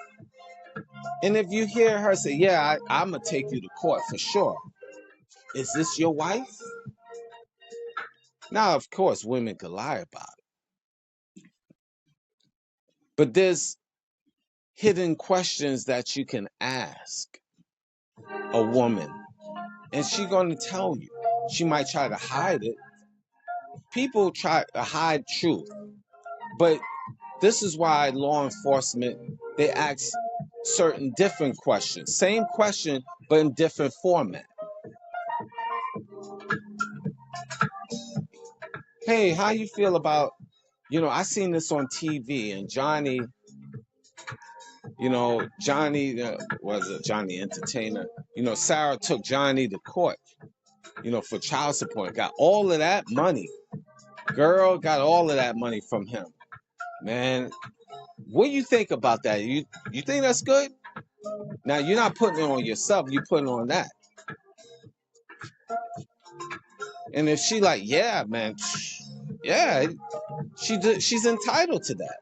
Speaker 2: And if you hear her say, yeah, I'm going to take you to court for sure. Is this your wife? Now, of course, women could lie about it. But there's hidden questions that you can ask a woman. And she's going to tell you. She might try to hide it. People try to hide truth. But this is why law enforcement, they ask certain different questions. Same question, but in different format. Hey, how you feel about, I seen this on TV and Johnny, was a Johnny Entertainer. Sarah took Johnny to court, for child support. Got all of that money. Girl got all of that money from him. Man, what do you think about that? You think that's good? Now, you're not putting it on yourself. You're putting it on that. And if she like, yeah, man, yeah, she's entitled to that.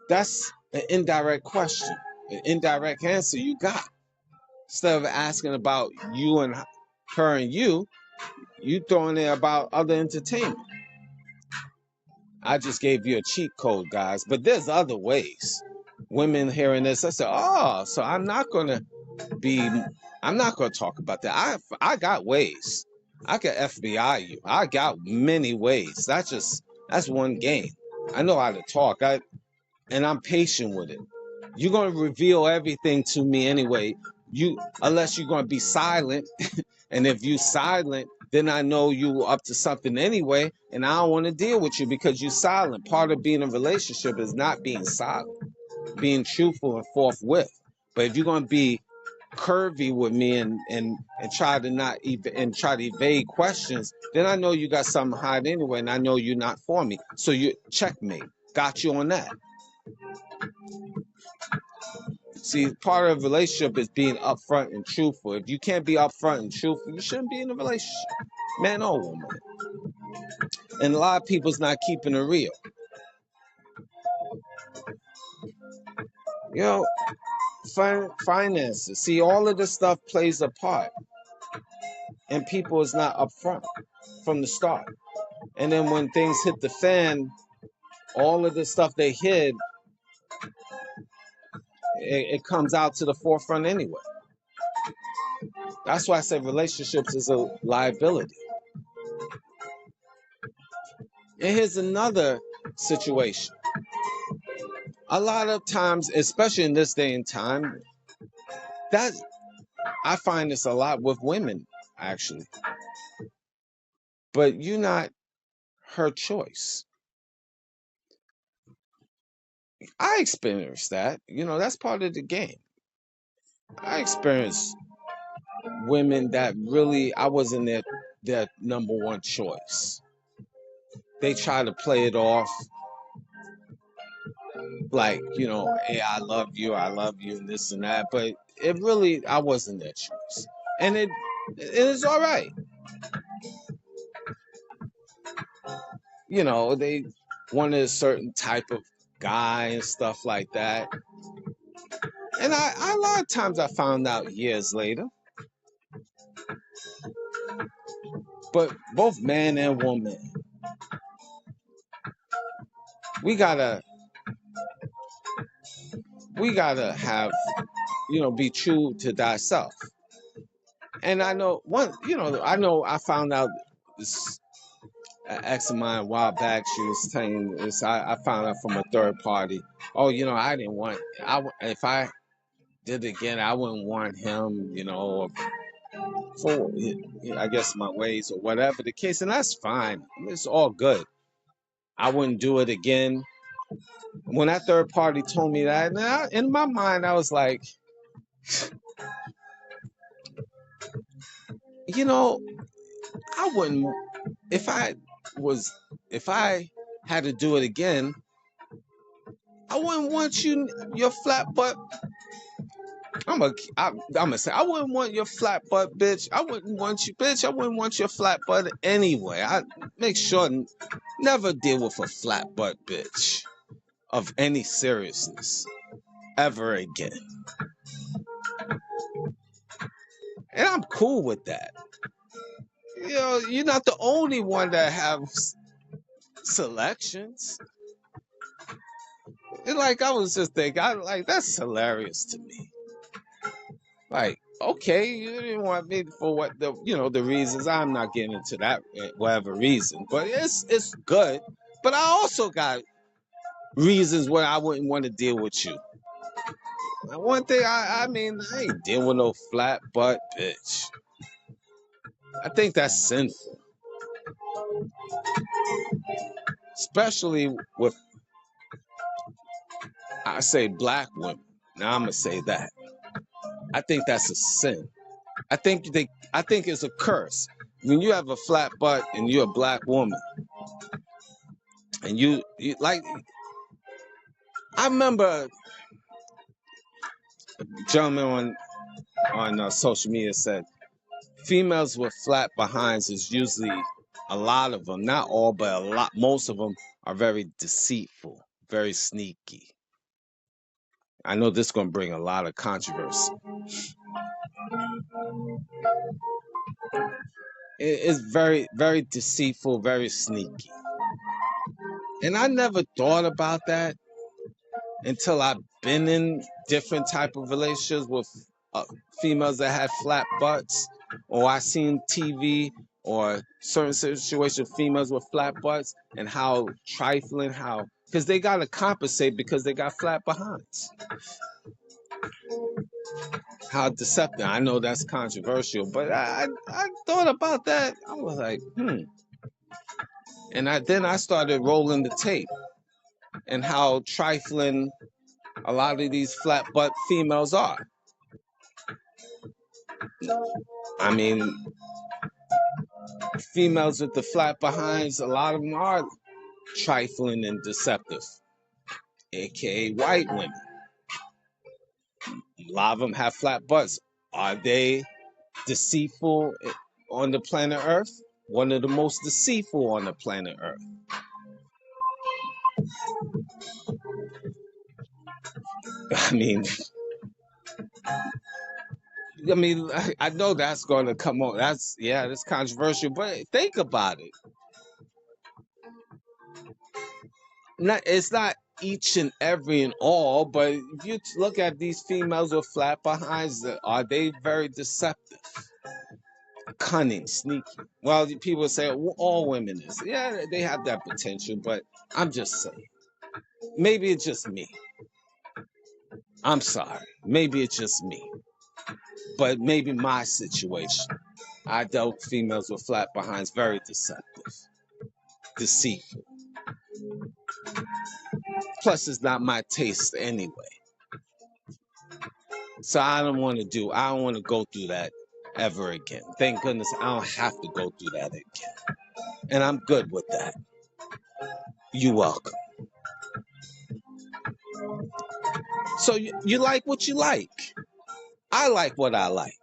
Speaker 2: That's an indirect question, an indirect answer you got. Instead of asking about you and her and you throwing it about other entertainment. I just gave you a cheat code, guys, but there's other ways. Women hearing this, I say, oh, so I'm not going to talk about that. I got ways. I can FBI you. I got many ways. That's one game. I know how to talk. And I'm patient with it. You're going to reveal everything to me anyway. Unless you're going to be silent. And if you silent, then I know you up to something anyway. And I don't want to deal with you because you're silent. Part of being in a relationship is not being silent, being truthful and forthwith. But if you're going to be curvy with me and try to evade questions, then I know you got something to hide anyway, and I know you're not for me. So you checkmate. Got you on that. See, part of a relationship is being upfront and truthful. If you can't be upfront and truthful, you shouldn't be in a relationship, man or woman. And a lot of people's not keeping it real. Finances. See, all of this stuff plays a part. And people is not upfront from the start. And then when things hit the fan, all of the stuff they hid it comes out to the forefront anyway. That's why I said relationships is a liability. And here's another situation. A lot of times, especially in this day and time, that I find this a lot with women, actually. But you're not her choice. I experienced that. That's part of the game. I experienced women that really I wasn't their number one choice. They try to play it off like, hey, I love you, and this and that. But I wasn't their choice. And it is all right. They wanted a certain type of guy and stuff like that. And a lot of times I found out years later. But both man and woman, we gotta have, be true to thyself. And I know I found out this ex of mine a while back. She was saying this. I found out from a third party. Oh, I didn't want. If I did it again, I wouldn't want him. For I guess my ways or whatever the case, and that's fine. It's all good. I wouldn't do it again. When that third party told me that, in my mind, I was like, I wouldn't. If I had to do it again, I wouldn't want your flat butt. I'm gonna say I wouldn't want your flat butt, bitch. I wouldn't want you, bitch. I wouldn't want your flat butt anyway. I make sure never deal with a flat butt bitch of any seriousness ever again. And I'm cool with that. You're not the only one that have selections. And I was just thinking, that's hilarious to me. Okay, you didn't want me for what the reasons. I'm not getting into that whatever reason, but it's good. But I also got reasons where I wouldn't want to deal with you. One thing, I ain't dealing with no flat butt bitch. I think that's sinful, especially with I say black women. Now I'm gonna say that. I think that's a sin. I think it's a curse. When you have a flat butt and you're a black woman, and you I remember a gentleman on social media said females with flat behinds is usually a lot of them, not all, but most of them are very deceitful, very sneaky. I know this is going to bring a lot of controversy. It's very, very deceitful, very sneaky. And I never thought about that until I've been in different type of relationships with females that have flat butts, or I seen TV or certain situations, females with flat butts, and how trifling, because they got to compensate because they got flat behinds. How deceptive. I know that's controversial, but I thought about that. I was like, And then I started rolling the tape and how trifling a lot of these flat butt females are. I mean, females with the flat behinds, a lot of them are trifling and deceptive, aka white women. A lot of them have flat butts. Are they deceitful on the planet Earth? One of the most deceitful on the planet Earth. I know that's going to come on. That's controversial, but think about it. It's not each and every and all, but if you look at these females with flat behinds, are they very deceptive, cunning, sneaky? Well, people say, well, all women is. Yeah, they have that potential, but I'm just saying. Maybe it's just me. I'm sorry. Maybe it's just me. But maybe my situation. I dealt with females with flat behinds, very deceptive, deceitful. Plus, it's not my taste anyway. So I don't want to go through that ever again. Thank goodness I don't have to go through that again. And I'm good with that. You're welcome. So you like what you like. I like what I like.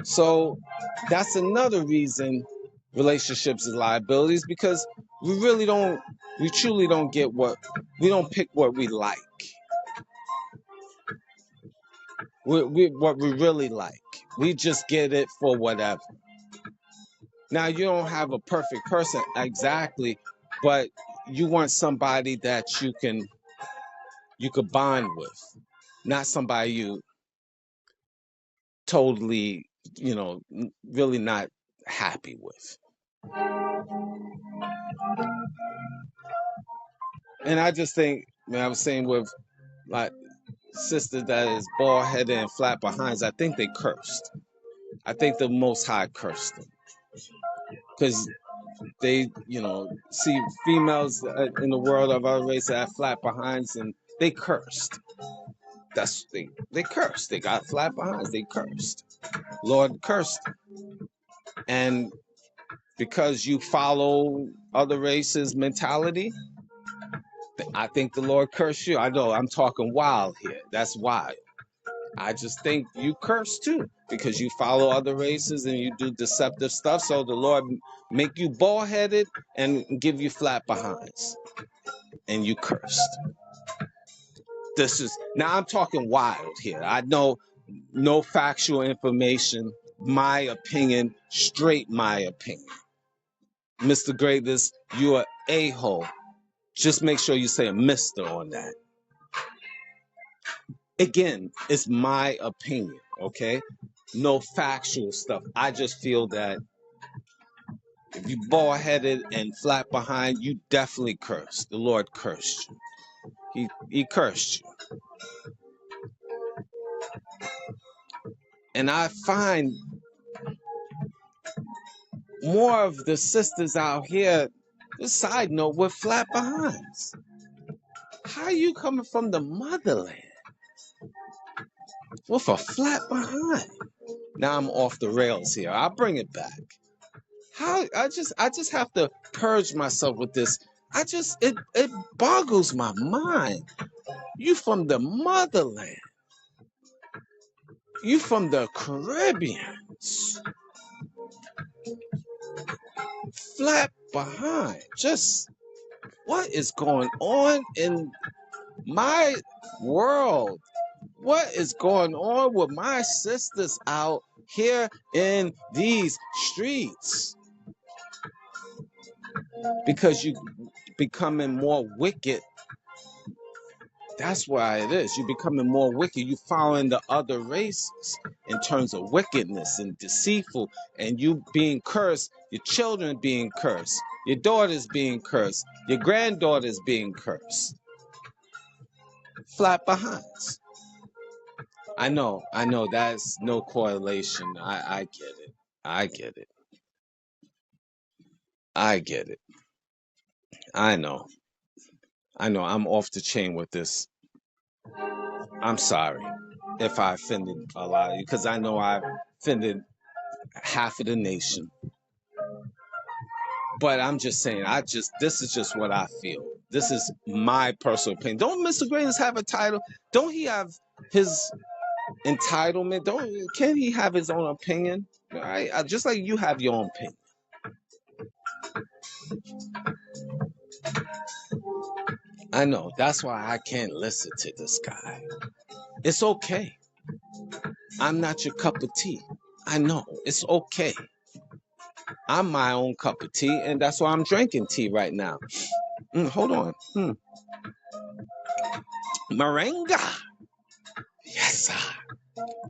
Speaker 2: So that's another reason relationships is liabilities, because we truly don't get we don't pick what we like. What we really like. We just get it for whatever. Now, you don't have a perfect person, exactly, but you want somebody that you could bond with, not somebody you totally, really not happy with. And I just think, I was saying with like sisters that is bald headed and flat behinds, I think they cursed. I think the Most High cursed them because they, see females in the world of our race that have flat behinds, and they cursed. They cursed. They got flat behinds. They cursed. Lord cursed. And because you follow other races' mentality, I think the Lord cursed you. I know I'm talking wild here. That's wild. I just think you curse too, because you follow other races and you do deceptive stuff. So the Lord make you bald-headed and give you flat behinds, and you cursed. Now I'm talking wild here. I know no factual information, my opinion, straight my opinion. Mr. Greatness, you're a-hole. Just make sure you say a mister on that. Again, it's my opinion, okay? No factual stuff. I just feel that if you bald-headed and flat behind, you definitely cursed. The Lord cursed you. He cursed you. And I find more of the sisters out here, a side note, with flat behinds. How are you coming from the motherland with a flat behind? Now I'm off the rails here. I'll bring it back. I just have to purge myself with this. It boggles my mind. You from the motherland. You from the Caribbean. Flat behind. Just what is going on in my world? What is going on with my sisters out here in these streets? Because you becoming more wicked. That's why it is. You're becoming more wicked. You following the other races in terms of wickedness and deceitful, and you being cursed, your children being cursed, your daughters being cursed, your granddaughters being cursed. Flat behinds. I know that's no correlation. I get it. I get it. I get it. I know. I'm off the chain with this. I'm sorry if I offended a lot of you, because I know I offended half of the nation. But I'm just saying, this is just what I feel. This is my personal opinion. Don't Mr. Greatness have a title? Don't he have his entitlement? Can he have his own opinion? Right? Just like you have your own opinion. I know. That's why I can't listen to this guy. It's okay. I'm not your cup of tea. I know. It's okay. I'm my own cup of tea, and that's why I'm drinking tea right now. Hold on. Moringa. Yes, sir.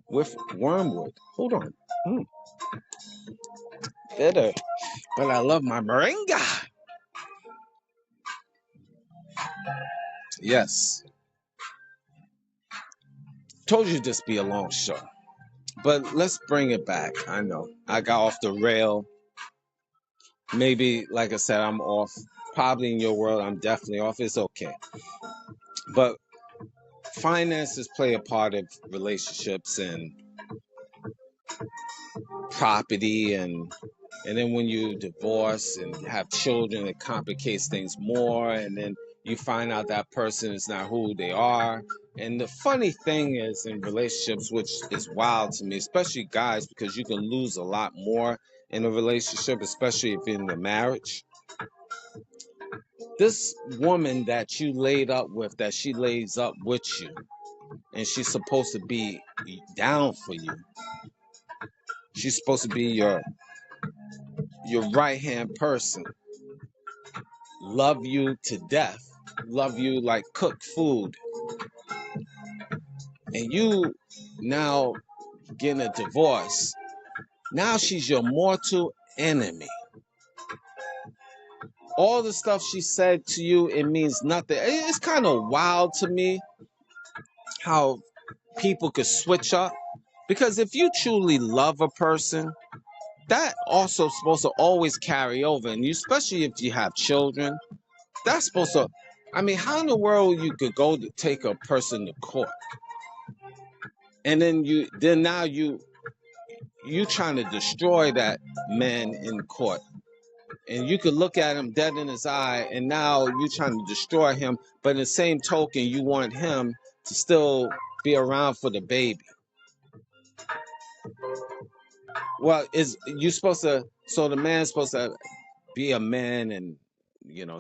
Speaker 2: With wormwood. Hold on. Bitter. But I love my moringa. Yes. Told you this be a long show. But let's bring it back. I know. I got off the rail. Maybe, like I said, I'm off. Probably in your world, I'm definitely off. It's okay. But finances play a part of relationships and property, and then when you divorce and have children, it complicates things more, and then you find out that person is not who they are. And the funny thing is, in relationships, which is wild to me, especially guys, because you can lose a lot more in a relationship, especially if you're in a marriage. This woman that you laid up with, that she lays up with you, and she's supposed to be down for you. She's supposed to be your right hand person, love you to death, love you like cooked food, and you now getting a divorce. Now she's your mortal enemy. All the stuff she said to you, it means nothing. It's kind of wild to me how people could switch up, because if you truly love a person, that also supposed to always carry over, and you, especially if you have children, that's supposed to. I mean, how in the world you could go to take a person to court, and then now you trying to destroy that man in court, and you could look at him dead in his eye, and now you trying to destroy him, but in the same token, you want him to still be around for the baby. Well, is you supposed to? So the man's supposed to be a man, and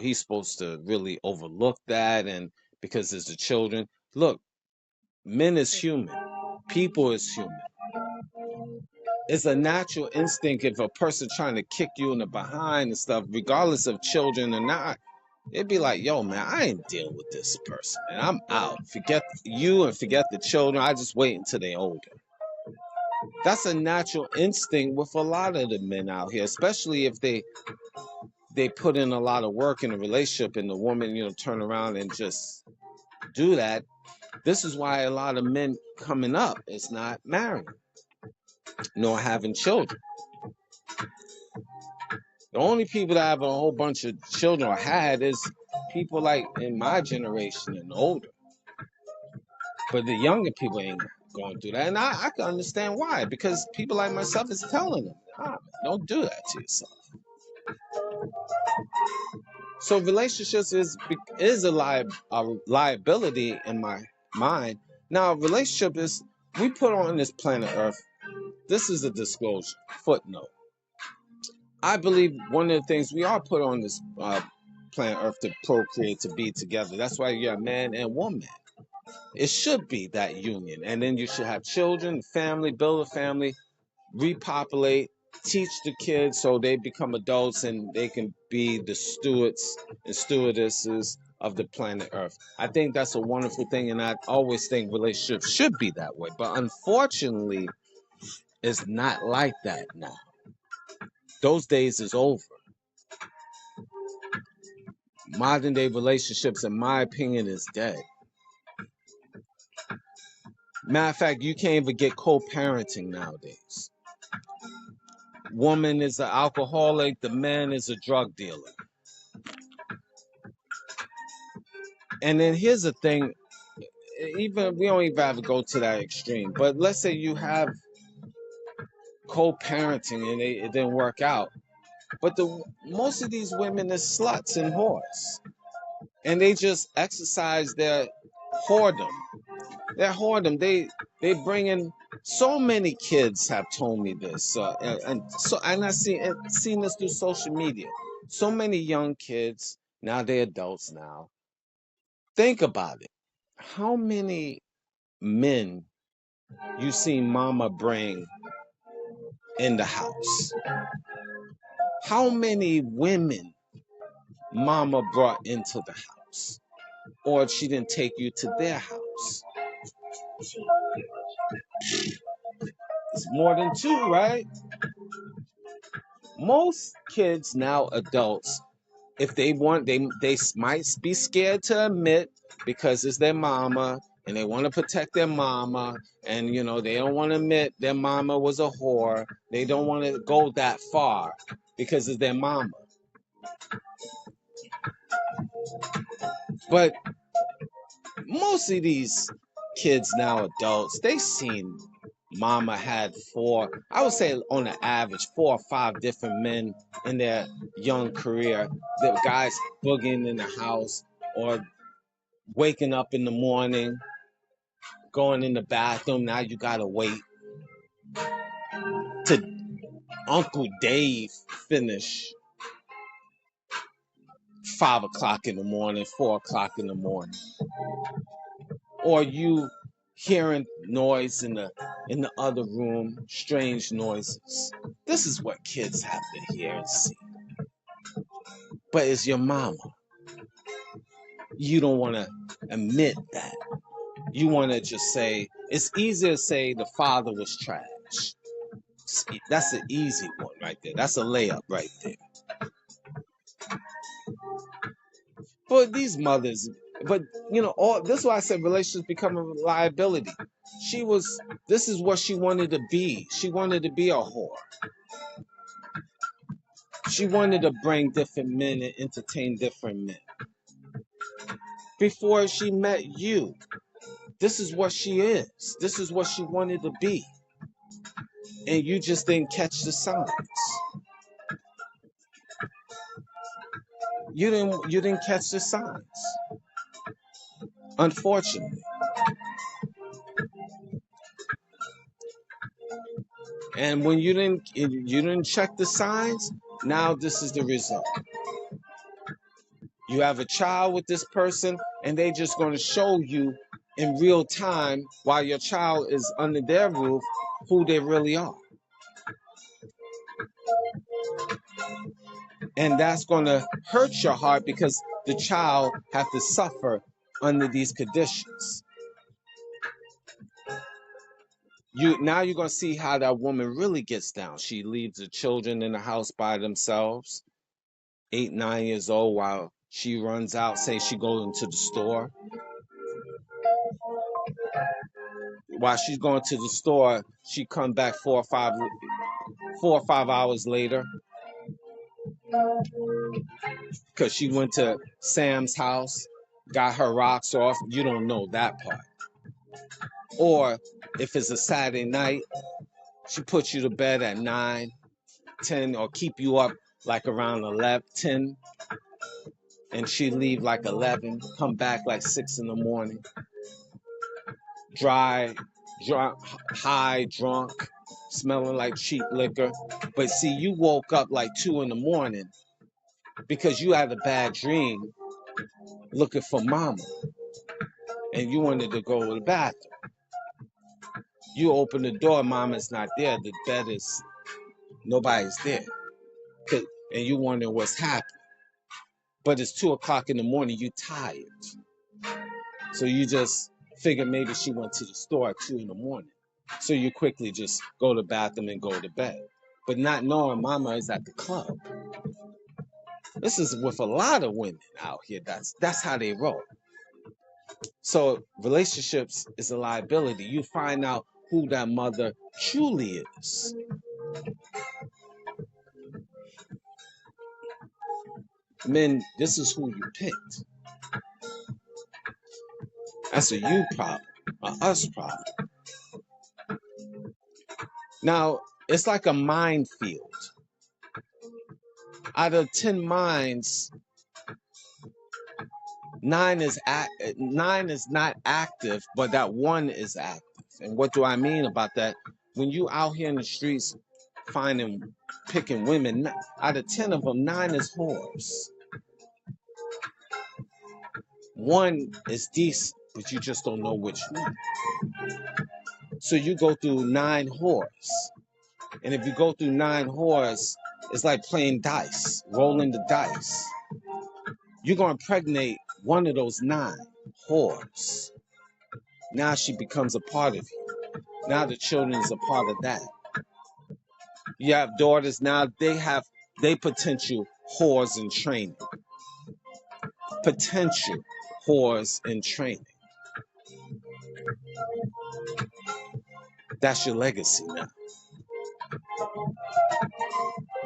Speaker 2: he's supposed to really overlook that, and because it's the children. Look, men is human, people is human. It's a natural instinct if a person trying to kick you in the behind and stuff, regardless of children or not. It'd be like, yo, man, I ain't dealing with this person, and I'm out. Forget you and forget the children. I just wait until they're older. That's a natural instinct with a lot of the men out here, especially if they put in a lot of work in a relationship, and the woman, turn around and just do that. This is why a lot of men coming up is not married nor having children. The only people that have a whole bunch of children or had is people like in my generation and older. But the younger people ain't going through that. And I can understand why. Because people like myself is telling them, man, don't do that to yourself. So relationships is a liability in my mind. Now, relationship is, we put on this planet Earth. This is a disclosure, footnote. I believe one of the things we are put on this planet Earth to procreate, to be together. That's why you're a man and woman. It should be that union. And then you should have children, family, build a family, repopulate, teach the kids so they become adults and they can be the stewards and stewardesses of the planet Earth. I think that's a wonderful thing, and I always think relationships should be that way. But unfortunately, it's not like that now. Those days is over. Modern day relationships, in my opinion, is dead. Matter of fact, you can't even get co-parenting nowadays. Woman is an alcoholic, the man is a drug dealer. And then here's the thing, even we don't even have to go to that extreme, but let's say you have co-parenting and it didn't work out. But most of these women are sluts and whores. And they just exercise their whoredom. Their whoredom. They bring in, so many kids have told me this, and I've seen this through social media. So many young kids, now they're adults now. Think about it. How many men you seen mama bring in the house? How many women mama brought into the house? Or she didn't take you to their house? It's more than two, right? Most kids now, adults, if they want, they might be scared to admit because it's their mama and they want to protect their mama, and they don't want to admit their mama was a whore. They don't want to go that far because it's their mama. But most of these kids now, adults, they seen mama had I would say on an average, 4 or 5 different men in their young career. The guys boogieing in the house or waking up in the morning, going in the bathroom. Now you gotta wait to Uncle Dave finish 5 o'clock in the morning, 4 o'clock in the morning, or you hearing noise in the other room, strange noises. This is what kids have to hear and see. But it's your mama. You don't want to admit that. You want to just say, it's easier to say the father was trash. That's an easy one right there. That's a layup right there. But these mothers, but all this is why I said relationships become a liability. This is what she wanted to be. She wanted to be a whore. She wanted to bring different men and entertain different men. Before she met you, this is what she is. This is what she wanted to be. And you just didn't catch the signs. You didn't catch the signs. Unfortunately. And when you didn't check the signs, now this is the result. You have a child with this person, and they just going to show you in real time while your child is under their roof who they really are. And that's going to hurt your heart because the child have to suffer under these conditions. Now you're going to see how that woman really gets down. She leaves the children in the house by themselves, 8, 9 years old, while she runs out, say she goes into the store. While she's going to the store, she come back 4 or 5 hours later because she went to Sam's house, got her rocks off. You don't know that part. Or if it's a Saturday night, she puts you to bed at 9, 10, or keep you up like around 11, 10, and she leave like 11, come back like 6 in the morning, dry, high, drunk, smelling like cheap liquor. But see, you woke up like 2 in the morning because you had a bad dream looking for mama, and you wanted to go to the bathroom. You open the door, mama's not there. The bed is, nobody's there. And you wonder what's happening. But it's 2 o'clock in the morning, you tired. So you just figure maybe she went to the store at 2 in the morning. So you quickly just go to the bathroom and go to bed. But not knowing mama is at the club. This is with a lot of women out here. That's how they roll. So relationships is a liability. You find out who that mother truly is. Men, this is who you picked. That's a you problem, a us problem. Now, it's like a minefield. Out of 10 minds, 9 is not active, but that 1 is active. And what do I mean about that? When you out here in the streets picking women, out of 10 of them, 9 is whores. 1 is decent, but you just don't know which one. So you go through 9 whores. And if you go through 9 whores, It's like playing dice, rolling the dice. You're going to impregnate one of those 9 whores. Now she becomes a part of you. Now the children is a part of that. You have daughters now, they potential whores in training. Potential whores in training. That's your legacy now.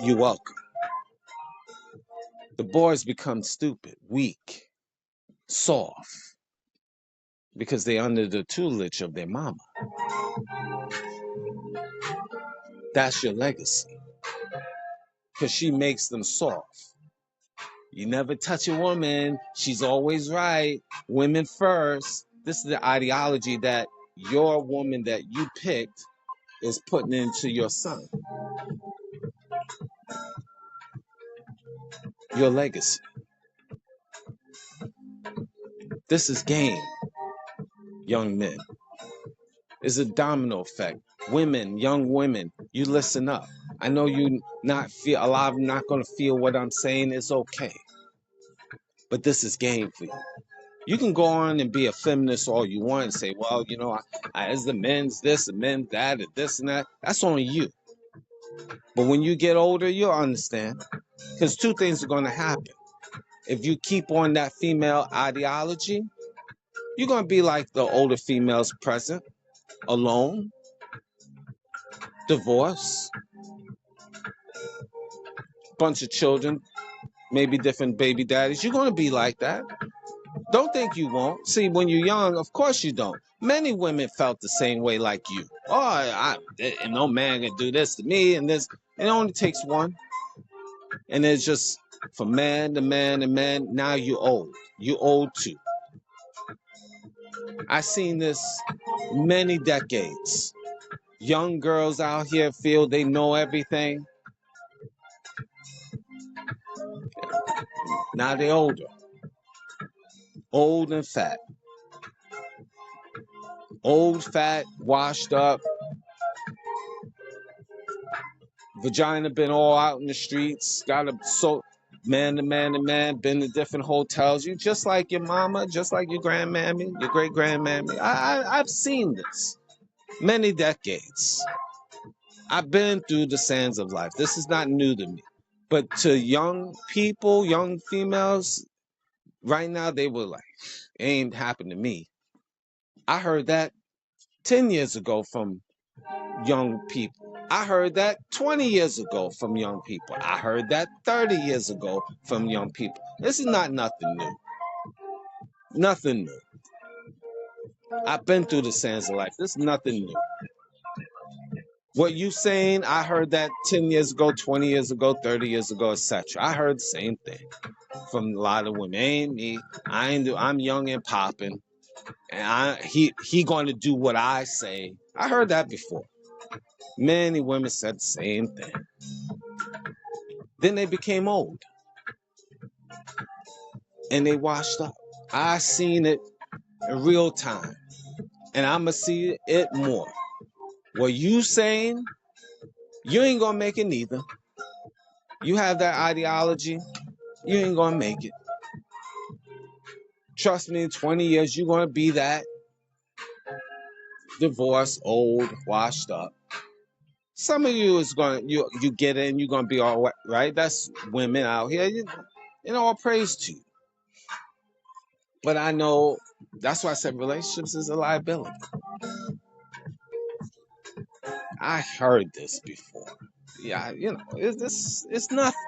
Speaker 2: You're welcome. The boys become stupid, weak, soft, because they're under the tutelage of their mama. That's your legacy. Because she makes them soft. You never touch a woman. She's always right. Women first. This is the ideology that your woman that you picked is putting into your son. Your legacy. This is game, young men. It's a domino effect. Women, young women, you listen up. I know you not feel, a lot of them not going to feel what I'm saying. It's okay. But this is game for you. You can go on and be a feminist all you want and say, well, you know, as the men's this, the men's that, and this and that. That's on you. But when you get older, you'll understand. Because 2 things are going to happen. If you keep on that female ideology, you're going to be like the older females present, alone, divorced, bunch of children, maybe different baby daddies. You're going to be like that. Don't think you won't. See, when you're young, of course you don't. Many women felt the same way like you. Oh, no man can do this to me and this. It only takes one. And it's just from man to man to man. Now you're old. You're old too. I've seen this many decades. Young girls out here feel they know everything. Now they're older. Old and fat. Old, fat, washed up. Vagina been all out in the streets. Got a man to man to man. Been to different hotels. You just like your mama, just like your grandmammy, your great grandmammy. I've seen this many decades. I've been through the sands of life. This is not new to me. But to young people, young females, right now they were like, it ain't happened to me. I heard that 10 years ago from young people. I heard that 20 years ago from young people. I heard that 30 years ago from young people. This is not nothing new. Nothing new. I've been through the sands of life. This is nothing new. What you saying, I heard that 10 years ago, 20 years ago, 30 years ago, etc. I heard the same thing from a lot of women. Ain't me. I'm young and popping. And he going to do what I say. I heard that before. Many women said the same thing. Then they became old. And they washed up. I seen it in real time. And I'ma see it more. What you saying, you ain't gonna make it neither. You have that ideology, you ain't gonna make it. Trust me, in 20 years, you're gonna be that divorced, old, washed up. Some of you is gonna you get in, you're gonna be all right. That's women out here. You know, all praise to you. But I know that's why I said relationships is a liability. I heard this before. Yeah, you know, it's nothing.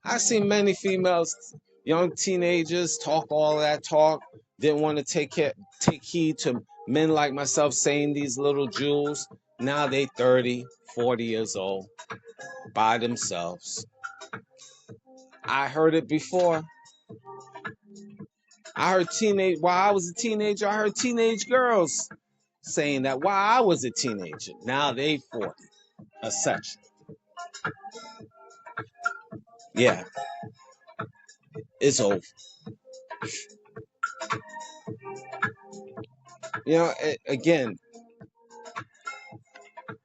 Speaker 2: I've seen many females, young teenagers, talk all that talk, didn't want to take heed to men like myself saying these little jewels. Now they 30, 40 years old, by themselves. I heard it before. I heard while I was a teenager, I heard teenage girls saying that while I was a teenager. Now they 40, etc. Yeah, it's over. You know, again,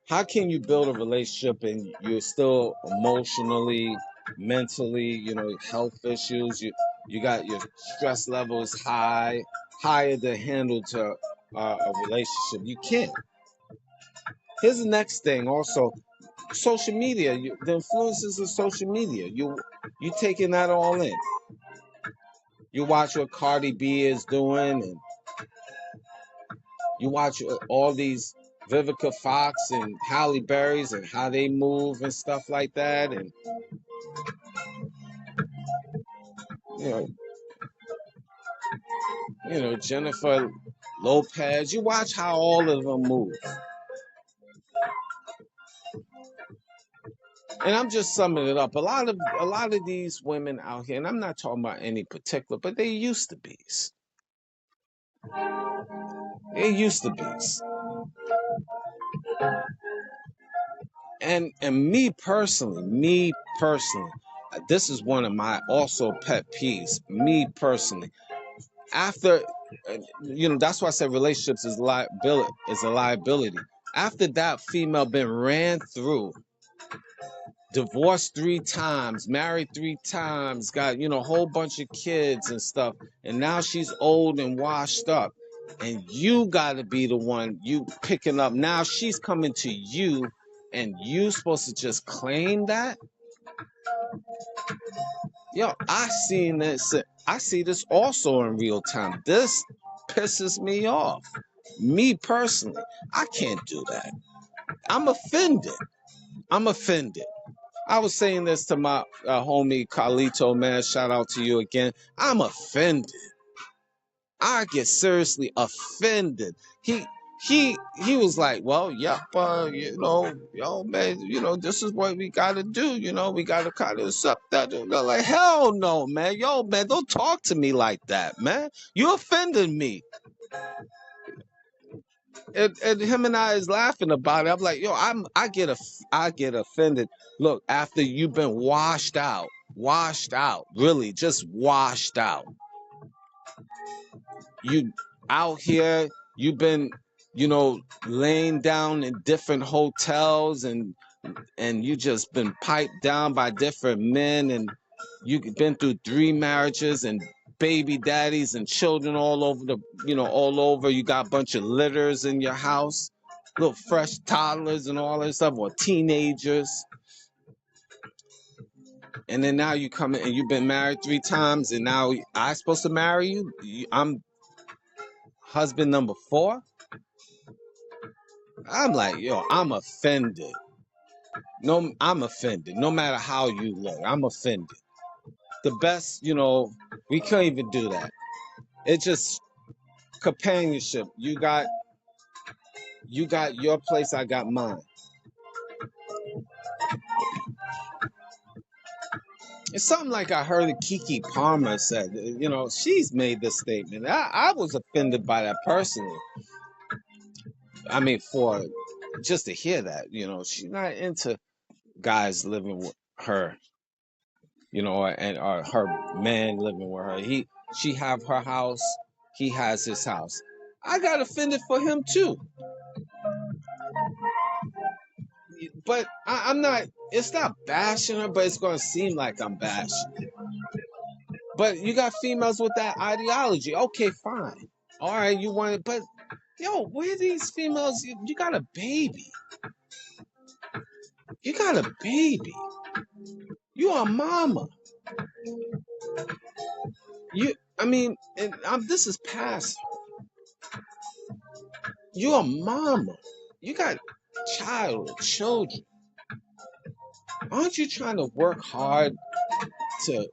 Speaker 2: How can you build a relationship and you're still emotionally, mentally, health issues? You got your stress levels higher to handle to a relationship. You can't. Here's the next thing. Also, social media. The influences of social media. You taking that all in. You watch what Cardi B is doing, and you watch all these Vivica Fox and Halle Berry's and how they move and stuff like that, and you know, Jennifer Lopez. You watch how all of them move, and I'm just summing it up. A lot of these women out here, and I'm not talking about any particular, but they used to be. They used to be. And me personally, this is one of my also pet peeves. Me personally, after that's why I said relationships is a liability. After that female been ran through, divorced 3 times, married 3 times, got a whole bunch of kids and stuff, and now she's old and washed up, and you got to be the one you picking up. Now she's coming to you, and you supposed to just claim that. I see this also in real time. This pisses me off. Me personally, I can't do that. I'm offended. I was saying this to my homie Carlito, man. Shout out to you again. I'm offended. I get seriously offended. He was like, well, yep, yo, man, this is what we gotta do. We gotta kind of accept that. Like, hell no, man. Yo, man, don't talk to me like that, man. You offended me. And him and I is laughing about it. I'm like, yo, I get offended. Look, after you've been washed out, really just washed out. You out here, you've been, laying down in different hotels, and you just been piped down by different men, and you've been through 3 marriages and baby daddies and children all over all over. You got a bunch of litters in your house, little fresh toddlers and all that stuff, or teenagers. And then now you come in and you've been married 3 times, and now I supposed to marry you. I'm husband number 4. I'm like, yo, I'm offended. No, I'm offended. No matter how you look, I'm offended. The best, we can't even do that. It's just companionship. You got your place, I got mine. It's something like I heard Kiki Palmer said. She's made this statement. I was offended by that personally. I mean, for just to hear that, she's not into guys living with her, or her man living with her. She have her house, he has his house. I got offended for him too. But I'm not. It's not bashing her, but it's gonna seem like I'm bashing. But you got females with that ideology. Okay, fine. All right, you want it, but yo, where these females? You got a baby. You got a baby. You a mama. This is past. You a mama. You got children. Aren't you trying to work hard to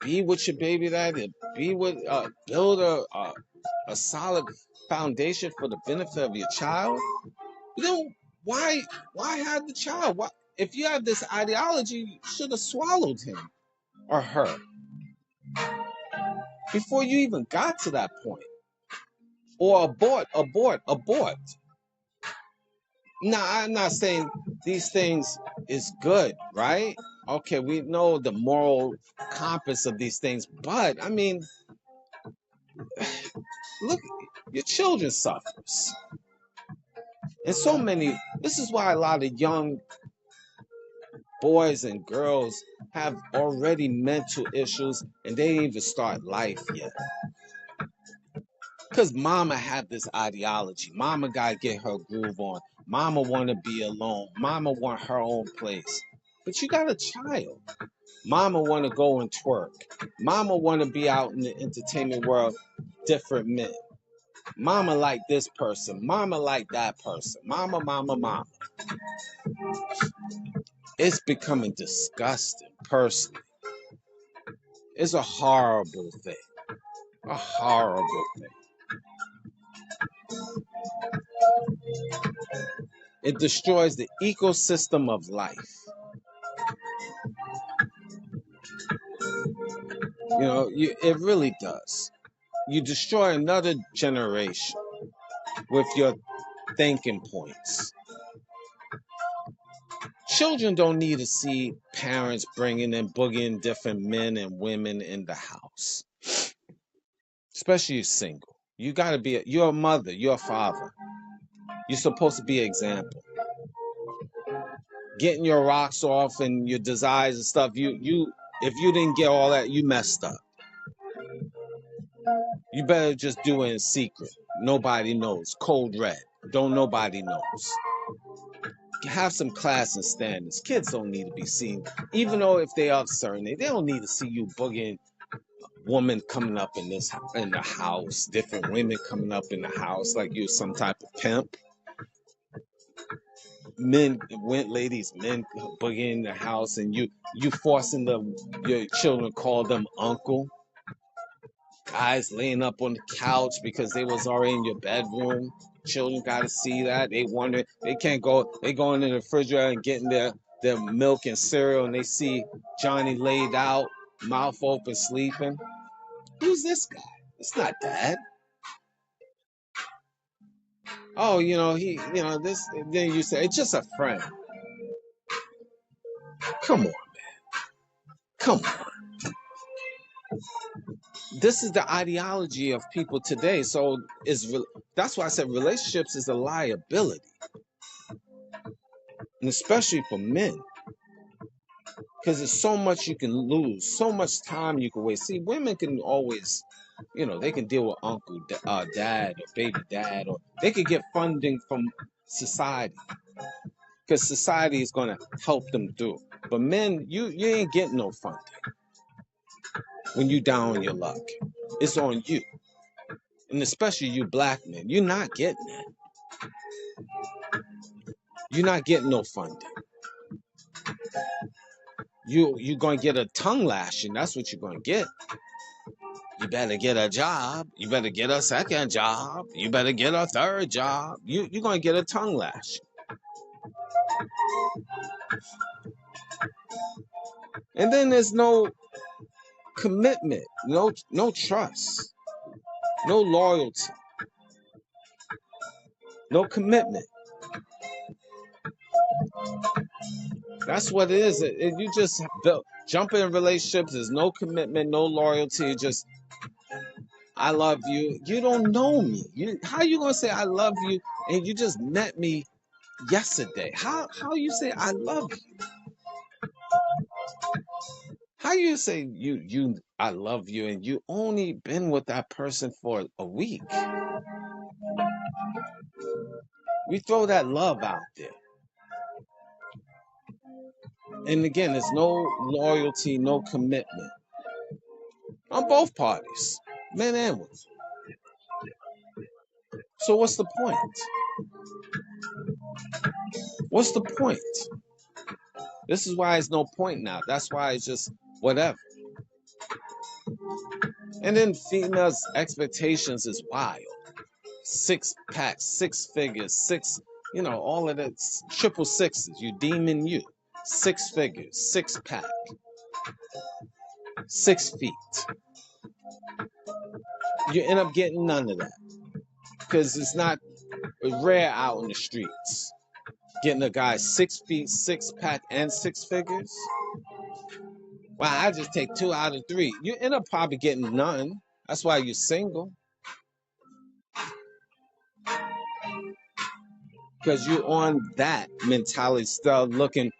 Speaker 2: be with your baby daddy, build a solid foundation for the benefit of your child? Then why have the child? Why, if you have this ideology, you should have swallowed him or her before you even got to that point. Or abort. Now, I'm not saying these things is good, right? Okay, we know the moral compass of these things, but look, your children suffers. And so many, this is why a lot of young boys and girls have already mental issues and they ain't even start life yet. Because mama had this ideology. Mama got to get her groove on. Mama want to be alone. Mama want her own place. But you got a child. Mama want to go and twerk. Mama want to be out in the entertainment world, different men. Mama like this person. Mama like that person. Mama. It's becoming disgusting, personally. It's a horrible thing. A horrible thing. It destroys the ecosystem of life. You know, it really does. You destroy another generation with your thinking points. Children don't need to see parents bringing and boogieing different men and women in the house, especially you're single. You got to be, you're a mother, you're a father. You're supposed to be an example. Getting your rocks off and your desires and stuff, if you didn't get all that, you messed up. You better just do it in secret. Nobody knows. Code red. Don't nobody knows. Have some class and standards. Kids don't need to be seen, even though if they are certain, they don't need to see you boogieing women coming up in the house, different women coming up in the house like you're some type of pimp. Men, ladies, men boogieing in the house, and you forcing your children call them uncle. Guys laying up on the couch because they was already in your bedroom. Children got to see that. They wonder, they can't go, they go into the refrigerator and getting their milk and cereal, and they see Johnny laid out, mouth open, sleeping. Who's this guy? It's not dad. Oh, this, then you say, it's just a friend. Come on, man. Come on. This is the ideology of people today. So that's why I said relationships is a liability. And especially for men. Because there's so much you can lose, so much time you can waste. See, women can always, they can deal with uncle, dad, or baby dad, or they could get funding from society. Because society is going to help them through. But men, you ain't getting no funding when you down on your luck. It's on you. And especially you black men, you're not getting that. You're not getting no funding. You're going to get a tongue lashing. That's what you're going to get. You better get a job. You better get a second job. You better get a third job. You're going to get a tongue lash. And then there's no commitment, no trust, no loyalty, no commitment. That's what it is. You just jump in relationships. There's no commitment, no loyalty. Just, I love you. You don't know me. How you gonna say I love you and you just met me yesterday? How you say I love you? How you say I love you and you only been with that person for a week? We throw that love out there. And again, there's no loyalty, no commitment on both parties, men and women. So what's the point? What's the point? This is why it's no point now. That's why it's just whatever. And then females' expectations is wild. 6 packs, 6 figures, 6, all of that, triple sixes. You demon you. 6 figures, 6 pack, 6 feet. You end up getting none of that. Because it's not rare out in the streets. Getting a guy 6 feet, 6 pack, and 6 figures. Wow, I just take 2 out of 3. You end up probably getting none. That's why you're single. because you're on that mentality, still looking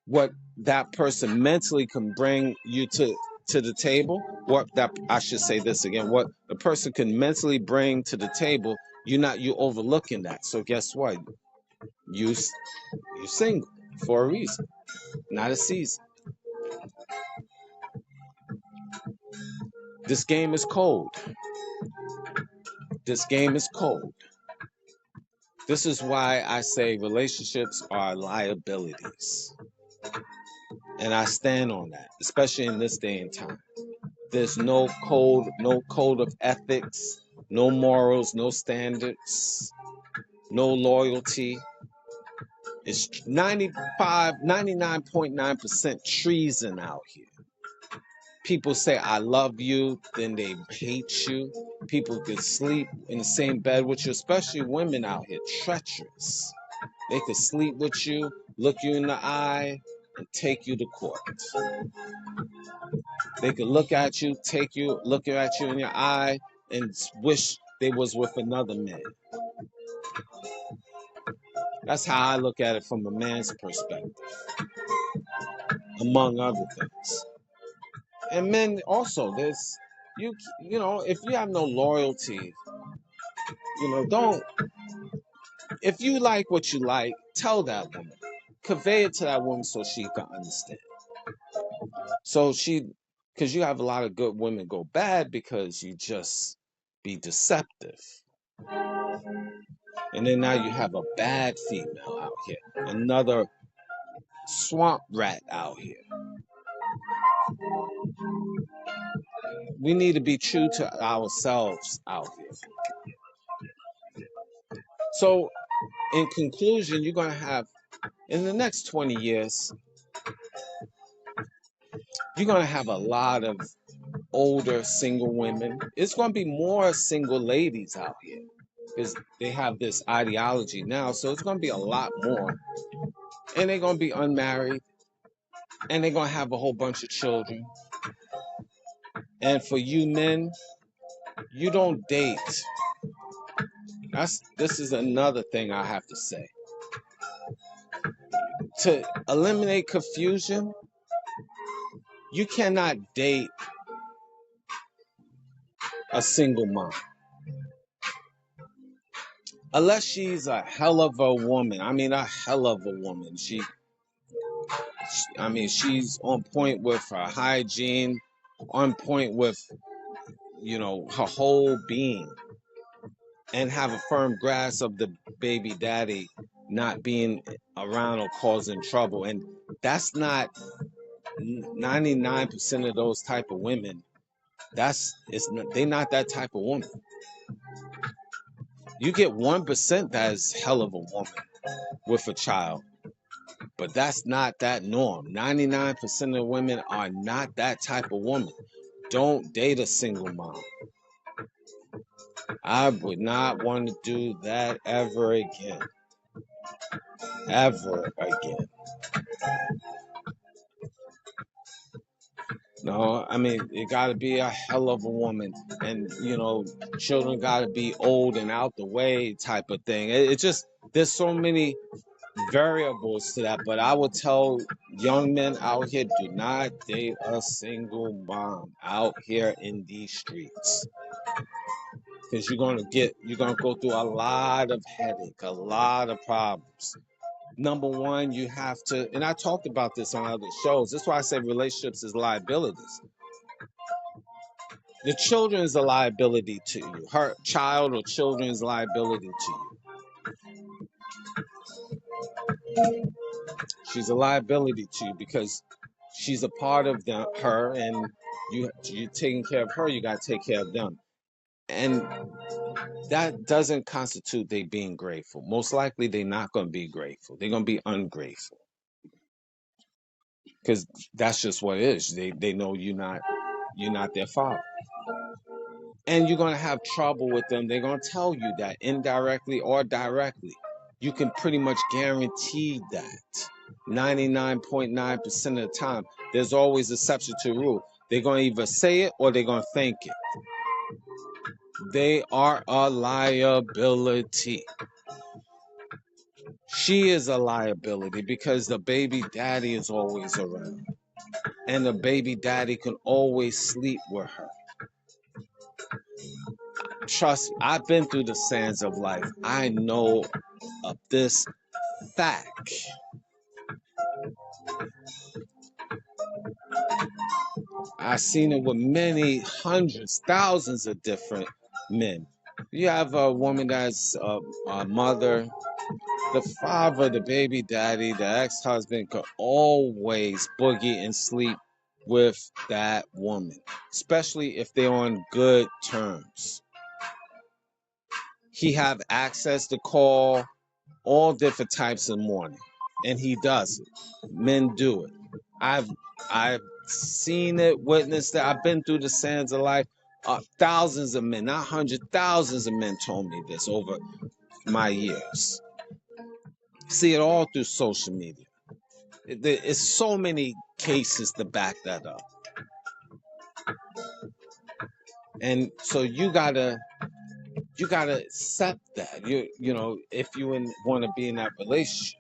Speaker 2: what that person mentally can bring you to the table. What that, I should say this again, what the person can mentally bring to the table, you overlooking that. So guess what? You single for a reason, not a season. This game is cold. This game is cold. This is why I say relationships are liabilities. And I stand on that, especially in this day and time. There's no code of ethics, no morals, no standards, no loyalty. It's 99.9% treason out here. People say, I love you, then they hate you. People could sleep in the same bed with you, especially women out here, treacherous. They could sleep with you, look you in the eye, and take you to court. They could look at you, look at you in your eye, and wish they was with another man. That's how I look at it from a man's perspective, among other things. And men also, there's you know, if you have no loyalty, don't. If you like what you like, tell that woman, convey it to that woman so she can understand. Because you have a lot of good women go bad because you just be deceptive. And then now you have a bad female out here, another swamp rat out here. We need to be true to ourselves out here. So, in conclusion, you're going to have, in the next 20 years, you're going to have a lot of older single women. It's going to be more single ladies out here because they have this ideology now. So it's going to be a lot more. And they're going to be unmarried. And they're going to have a whole bunch of children. And for you men, you don't date. This is another thing I have to say. To eliminate confusion, you cannot date a single mom. Unless she's a hell of a woman. I mean, a hell of a woman. She's on point with her hygiene, on point with, her whole being, and have a firm grasp of the baby daddy not being around or causing trouble. And that's not 99% of those type of women. They're not that type of woman. You get 1% that is hell of a woman with a child, but that's not that norm. 99% of women are not that type of woman. Don't date a single mom. I would not want to do that ever again. Ever again. No, I mean, it got to be a hell of a woman. And, children got to be old and out the way type of thing. It's just, there's so many variables to that. But I would tell young men out here, do not date a single mom out here in these streets. Because you're going to go through a lot of headache, a lot of problems. Number one, you have to, and I talked about this on other shows. That's why I say relationships is liabilities. The children is a liability to you. Her child or children is a liability to you. She's a liability to you because she's a part of her, and you're taking care of her. You got to take care of them, and that doesn't constitute they being grateful. Most likely, they're not going to be grateful. They're going to be ungrateful because that's just what it is. They know you're not their father. And you're going to have trouble with them. They're going to tell you that indirectly or directly. You can pretty much guarantee that 99.9% of the time. There's always a exception to the rule. They're going to either say it or they're going to think it. They are a liability. She is a liability because the baby daddy is always around. And the baby daddy can always sleep with her. Trust me, I've been through the sands of life. I know of this fact. I've seen it with many hundreds, thousands of different men. You have a woman that's a mother, the father, the baby daddy, the ex-husband could always boogie and sleep with that woman, especially if they're on good terms. He have access to call all different types of morning, and he does it. Men do it. I've seen it, witnessed it. I've been through the sands of life. Thousands of men, not hundreds, thousands of men told me this over my years. See it all through social media. There's so many cases to back that up, and so you gotta accept that. You know, if you want to be in that relationship,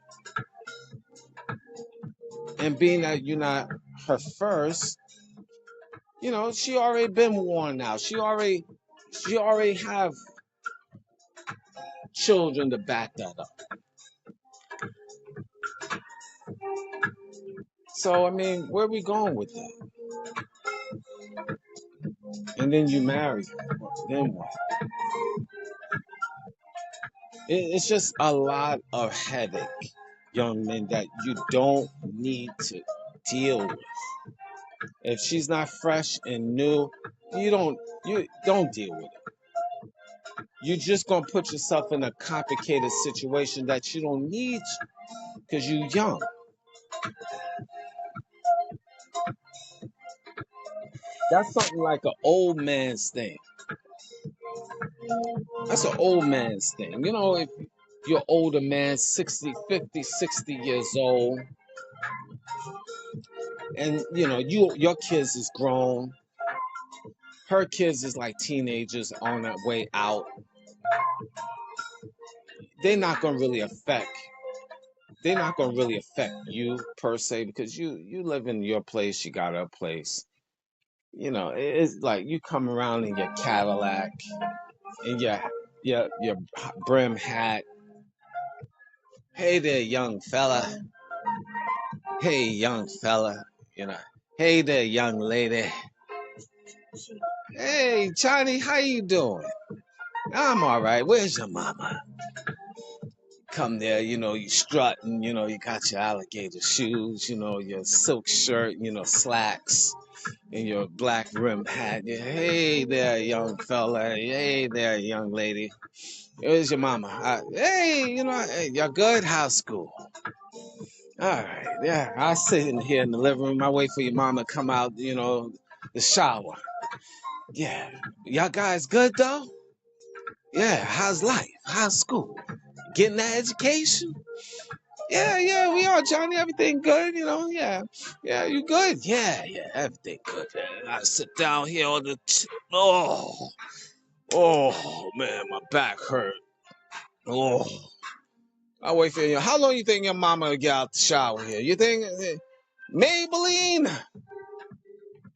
Speaker 2: and being that you're not her first, you know, she already been worn out. She already have children to back that up. So I mean, where are we going with that? And then you marry her. Then what? It's just a lot of headache, young men, that you don't need to deal with. If she's not fresh and new, you don't deal with it. You're just gonna put yourself in a complicated situation that you don't need because you're young. That's something like an old man's thing. That's an old man's thing. You know, if you're older man, 60, 50, 60 years old, and you know, your kids is grown, her kids is like teenagers on their way out. They're not gonna really affect you per se because you live in your place, you got a place. You know, it's like you come around in your Cadillac and your brim hat. Hey there, young fella. Hey, young fella. You know. Hey there, young lady. Hey, Johnny, how you doing? I'm all right. Where's your mama? Come there, you know, you strutting, you know, you got your alligator shoes, you know, your silk shirt, you know, slacks, and your black rim hat. Hey there, young fella. Hey there, young lady. Where's your mama? Hey, you know, hey, you're good? How's school? All right, yeah. I sit in here in the living room. I wait for your mama to come out, you know, the shower. Yeah. Y'all guys good though? Yeah. How's life? How's school? Getting that education? Yeah, we are, Johnny. Everything good, you know? Yeah. Yeah, you good? Yeah, everything good. Yeah. I sit down here on the oh man, my back hurt. Oh. I wait for you. How long you think your mama will get out the shower here? You think Maybelline?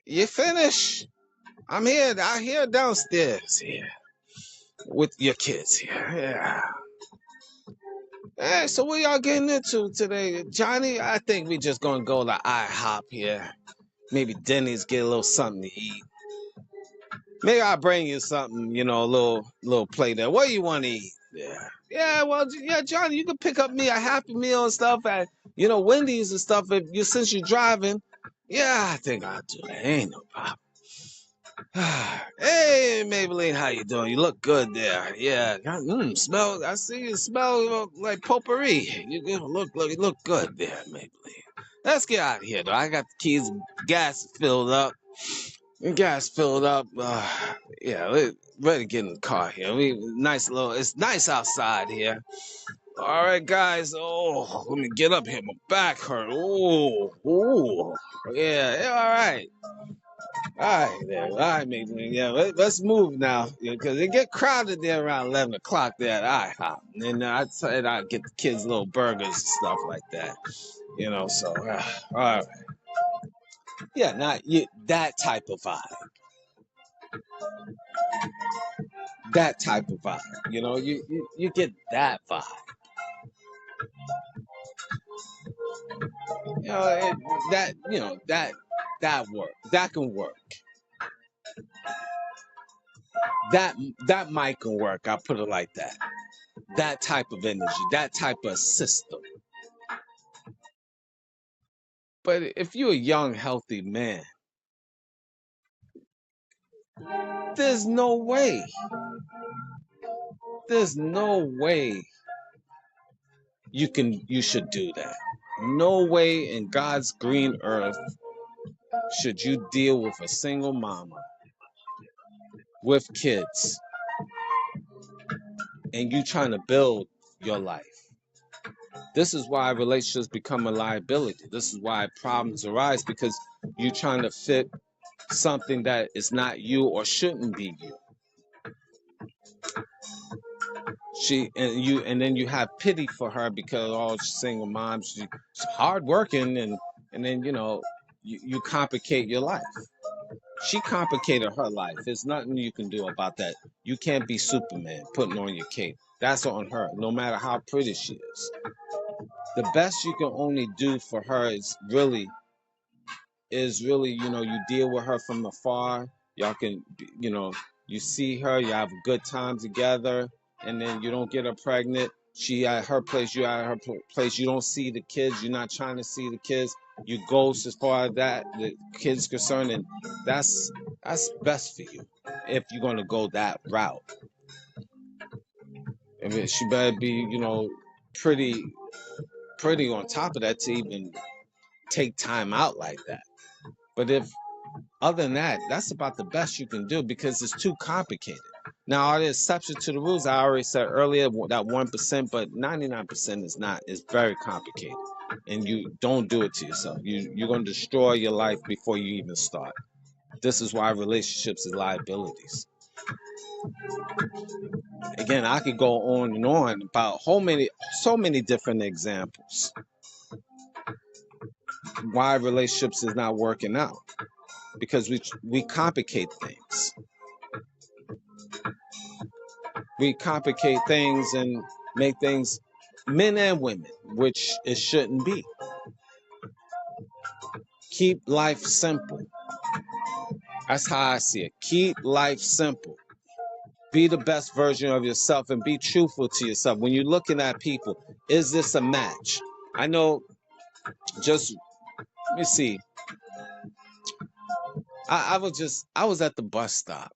Speaker 2: You finish? I'm here. I hear downstairs here with your kids here. Yeah. Hey, so what y'all getting into today, Johnny? I think we just gonna go to IHOP here. Maybe Denny's, get a little something to eat. Maybe I'll bring you something, you know, a little plate there. What do you want to eat? Yeah. Yeah, well, yeah, Johnny, you can pick up me a Happy Meal and stuff at, you know, Wendy's and stuff. Since you're driving, yeah, I think I'll do that. Ain't no problem. Hey, Maybelline, how you doing? You look good there. Yeah, smell. I see you smell like potpourri. You look good there, Maybelline. Let's get out of here, though. I got the keys. Gas filled up. Gas filled up. Yeah, we're ready to get in the car here. It's nice outside here. All right, guys. Oh, let me get up here. My back hurt. Oh, yeah. All right. All right, there. All right, maybe. Yeah, let's move now because it get crowded there around 11 o'clock there at IHOP. And then I said I'd get the kids little burgers and stuff like that. So all right. Yeah, not you, that type of vibe. That type of vibe. You get that vibe. That work. That can work. That might can work. I'll put it like that. That type of energy, that type of system. But if you're a young, healthy man, there's no way. There's no way you should do that. No way in God's green earth should you deal with a single mama with kids and you trying to build your life. This is why relationships become a liability. This is why problems arise, because you're trying to fit something that is not you or shouldn't be you. And then you have pity for her because she's single mom, she's hardworking, and then you complicate your life. She complicated her life. There's nothing you can do about that. You can't be Superman putting on your cape. That's on her, no matter how pretty she is. The best you can only do for her is really, you deal with her from afar. Y'all can, you see her, you have a good time together, and then you don't get her pregnant. She at her place, you at her place. You don't see the kids. You're not trying to see the kids. You ghost as far as that the kids concerned, and that's best for you if you're going to go that route. I mean, she better be, pretty on top of that to even take time out like that. But if other than that, that's about the best you can do because it's too complicated. Now, are there exceptions to the rules? I already said earlier that 1%, but 99% is not. It's very complicated, and you don't do it to yourself. You're going to destroy your life before you even start. This is why relationships is liabilities. Again, I could go on and on about so many different examples why relationships is not working out, because we complicate things. We complicate things and make things, men and women, which it shouldn't be. Keep life simple. That's how I see it. Keep life simple. Be the best version of yourself and be truthful to yourself. When you're looking at people, is this a match? I know, let me see. I was at the bus stop,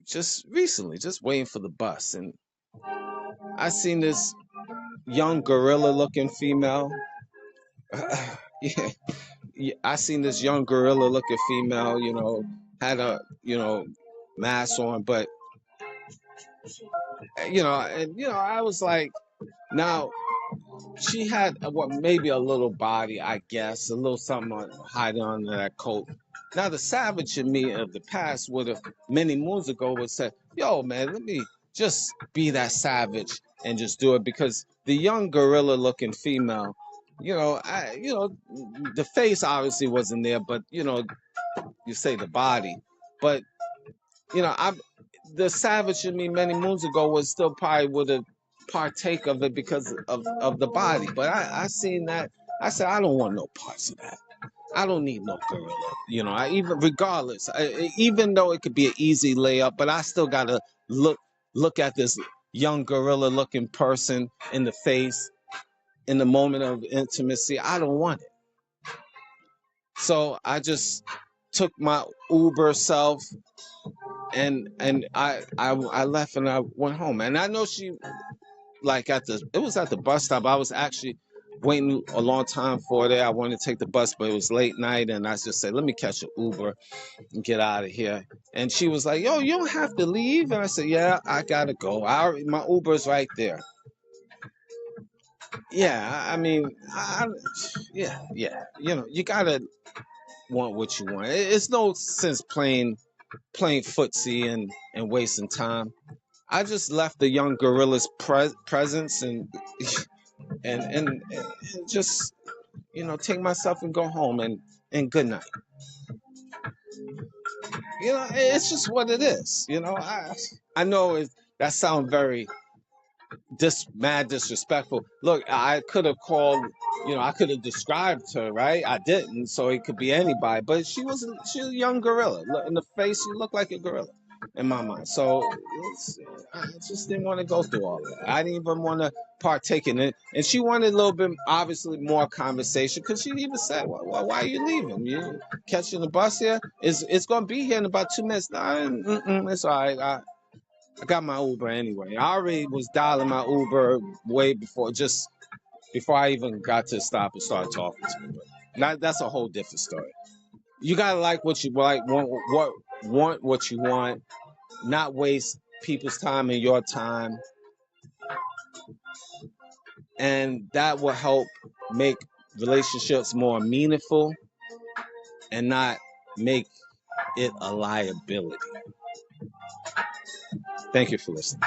Speaker 2: just recently, just waiting for the bus. And I seen this young gorilla looking female. Yeah, I seen this young gorilla looking female, had a, mask on, but, I was like, now she had maybe a little body, I guess, a little something hiding under that coat. Now the savage in me of the past would have many moons ago would say, yo man, let me just be that savage and just do it, because the young gorilla looking female, the face obviously wasn't there, but you say the body, but the savage in me many moons ago was still probably would have partake of it because of the body. But I seen that. I said, I don't want no parts of that. I don't need no gorilla. Even though it could be an easy layup, but I still gotta look at this young gorilla looking person in the face in the moment of intimacy. I don't want it. So I just took my Uber self and I left and I went home. And I know she it was at the bus stop. I was actually waiting a long time for it. I wanted to take the bus, but it was late night, and I just said, let me catch an Uber and get out of here. And she was like, yo, you don't have to leave. And I said, yeah, I gotta go. My Uber's right there. Yeah, I mean, yeah. You gotta want what you want. It's no sense playing footsie and wasting time. I just left the young gorilla's presence and just take myself and go home and good night. It's just what it is. I know that sounds very mad disrespectful. Look, I could have called, I could have described her, right? I didn't, so it could be anybody. But she was a young gorilla. Look, in the face, she looked like a gorilla in my mind. So I just didn't want to go through all that. I didn't even want to partake in it. And she wanted a little bit, obviously, more conversation because she even said, well, why are you leaving? You catching the bus here? It's going to be here in about 2 minutes. It's all right. I got my Uber anyway. I already was dialing my Uber way before I even got to stop and start talking to me. But that's a whole different story. You gotta like what you like, want what you want, not waste people's time and your time, and that will help make relationships more meaningful and not make it a liability. Thank you for listening.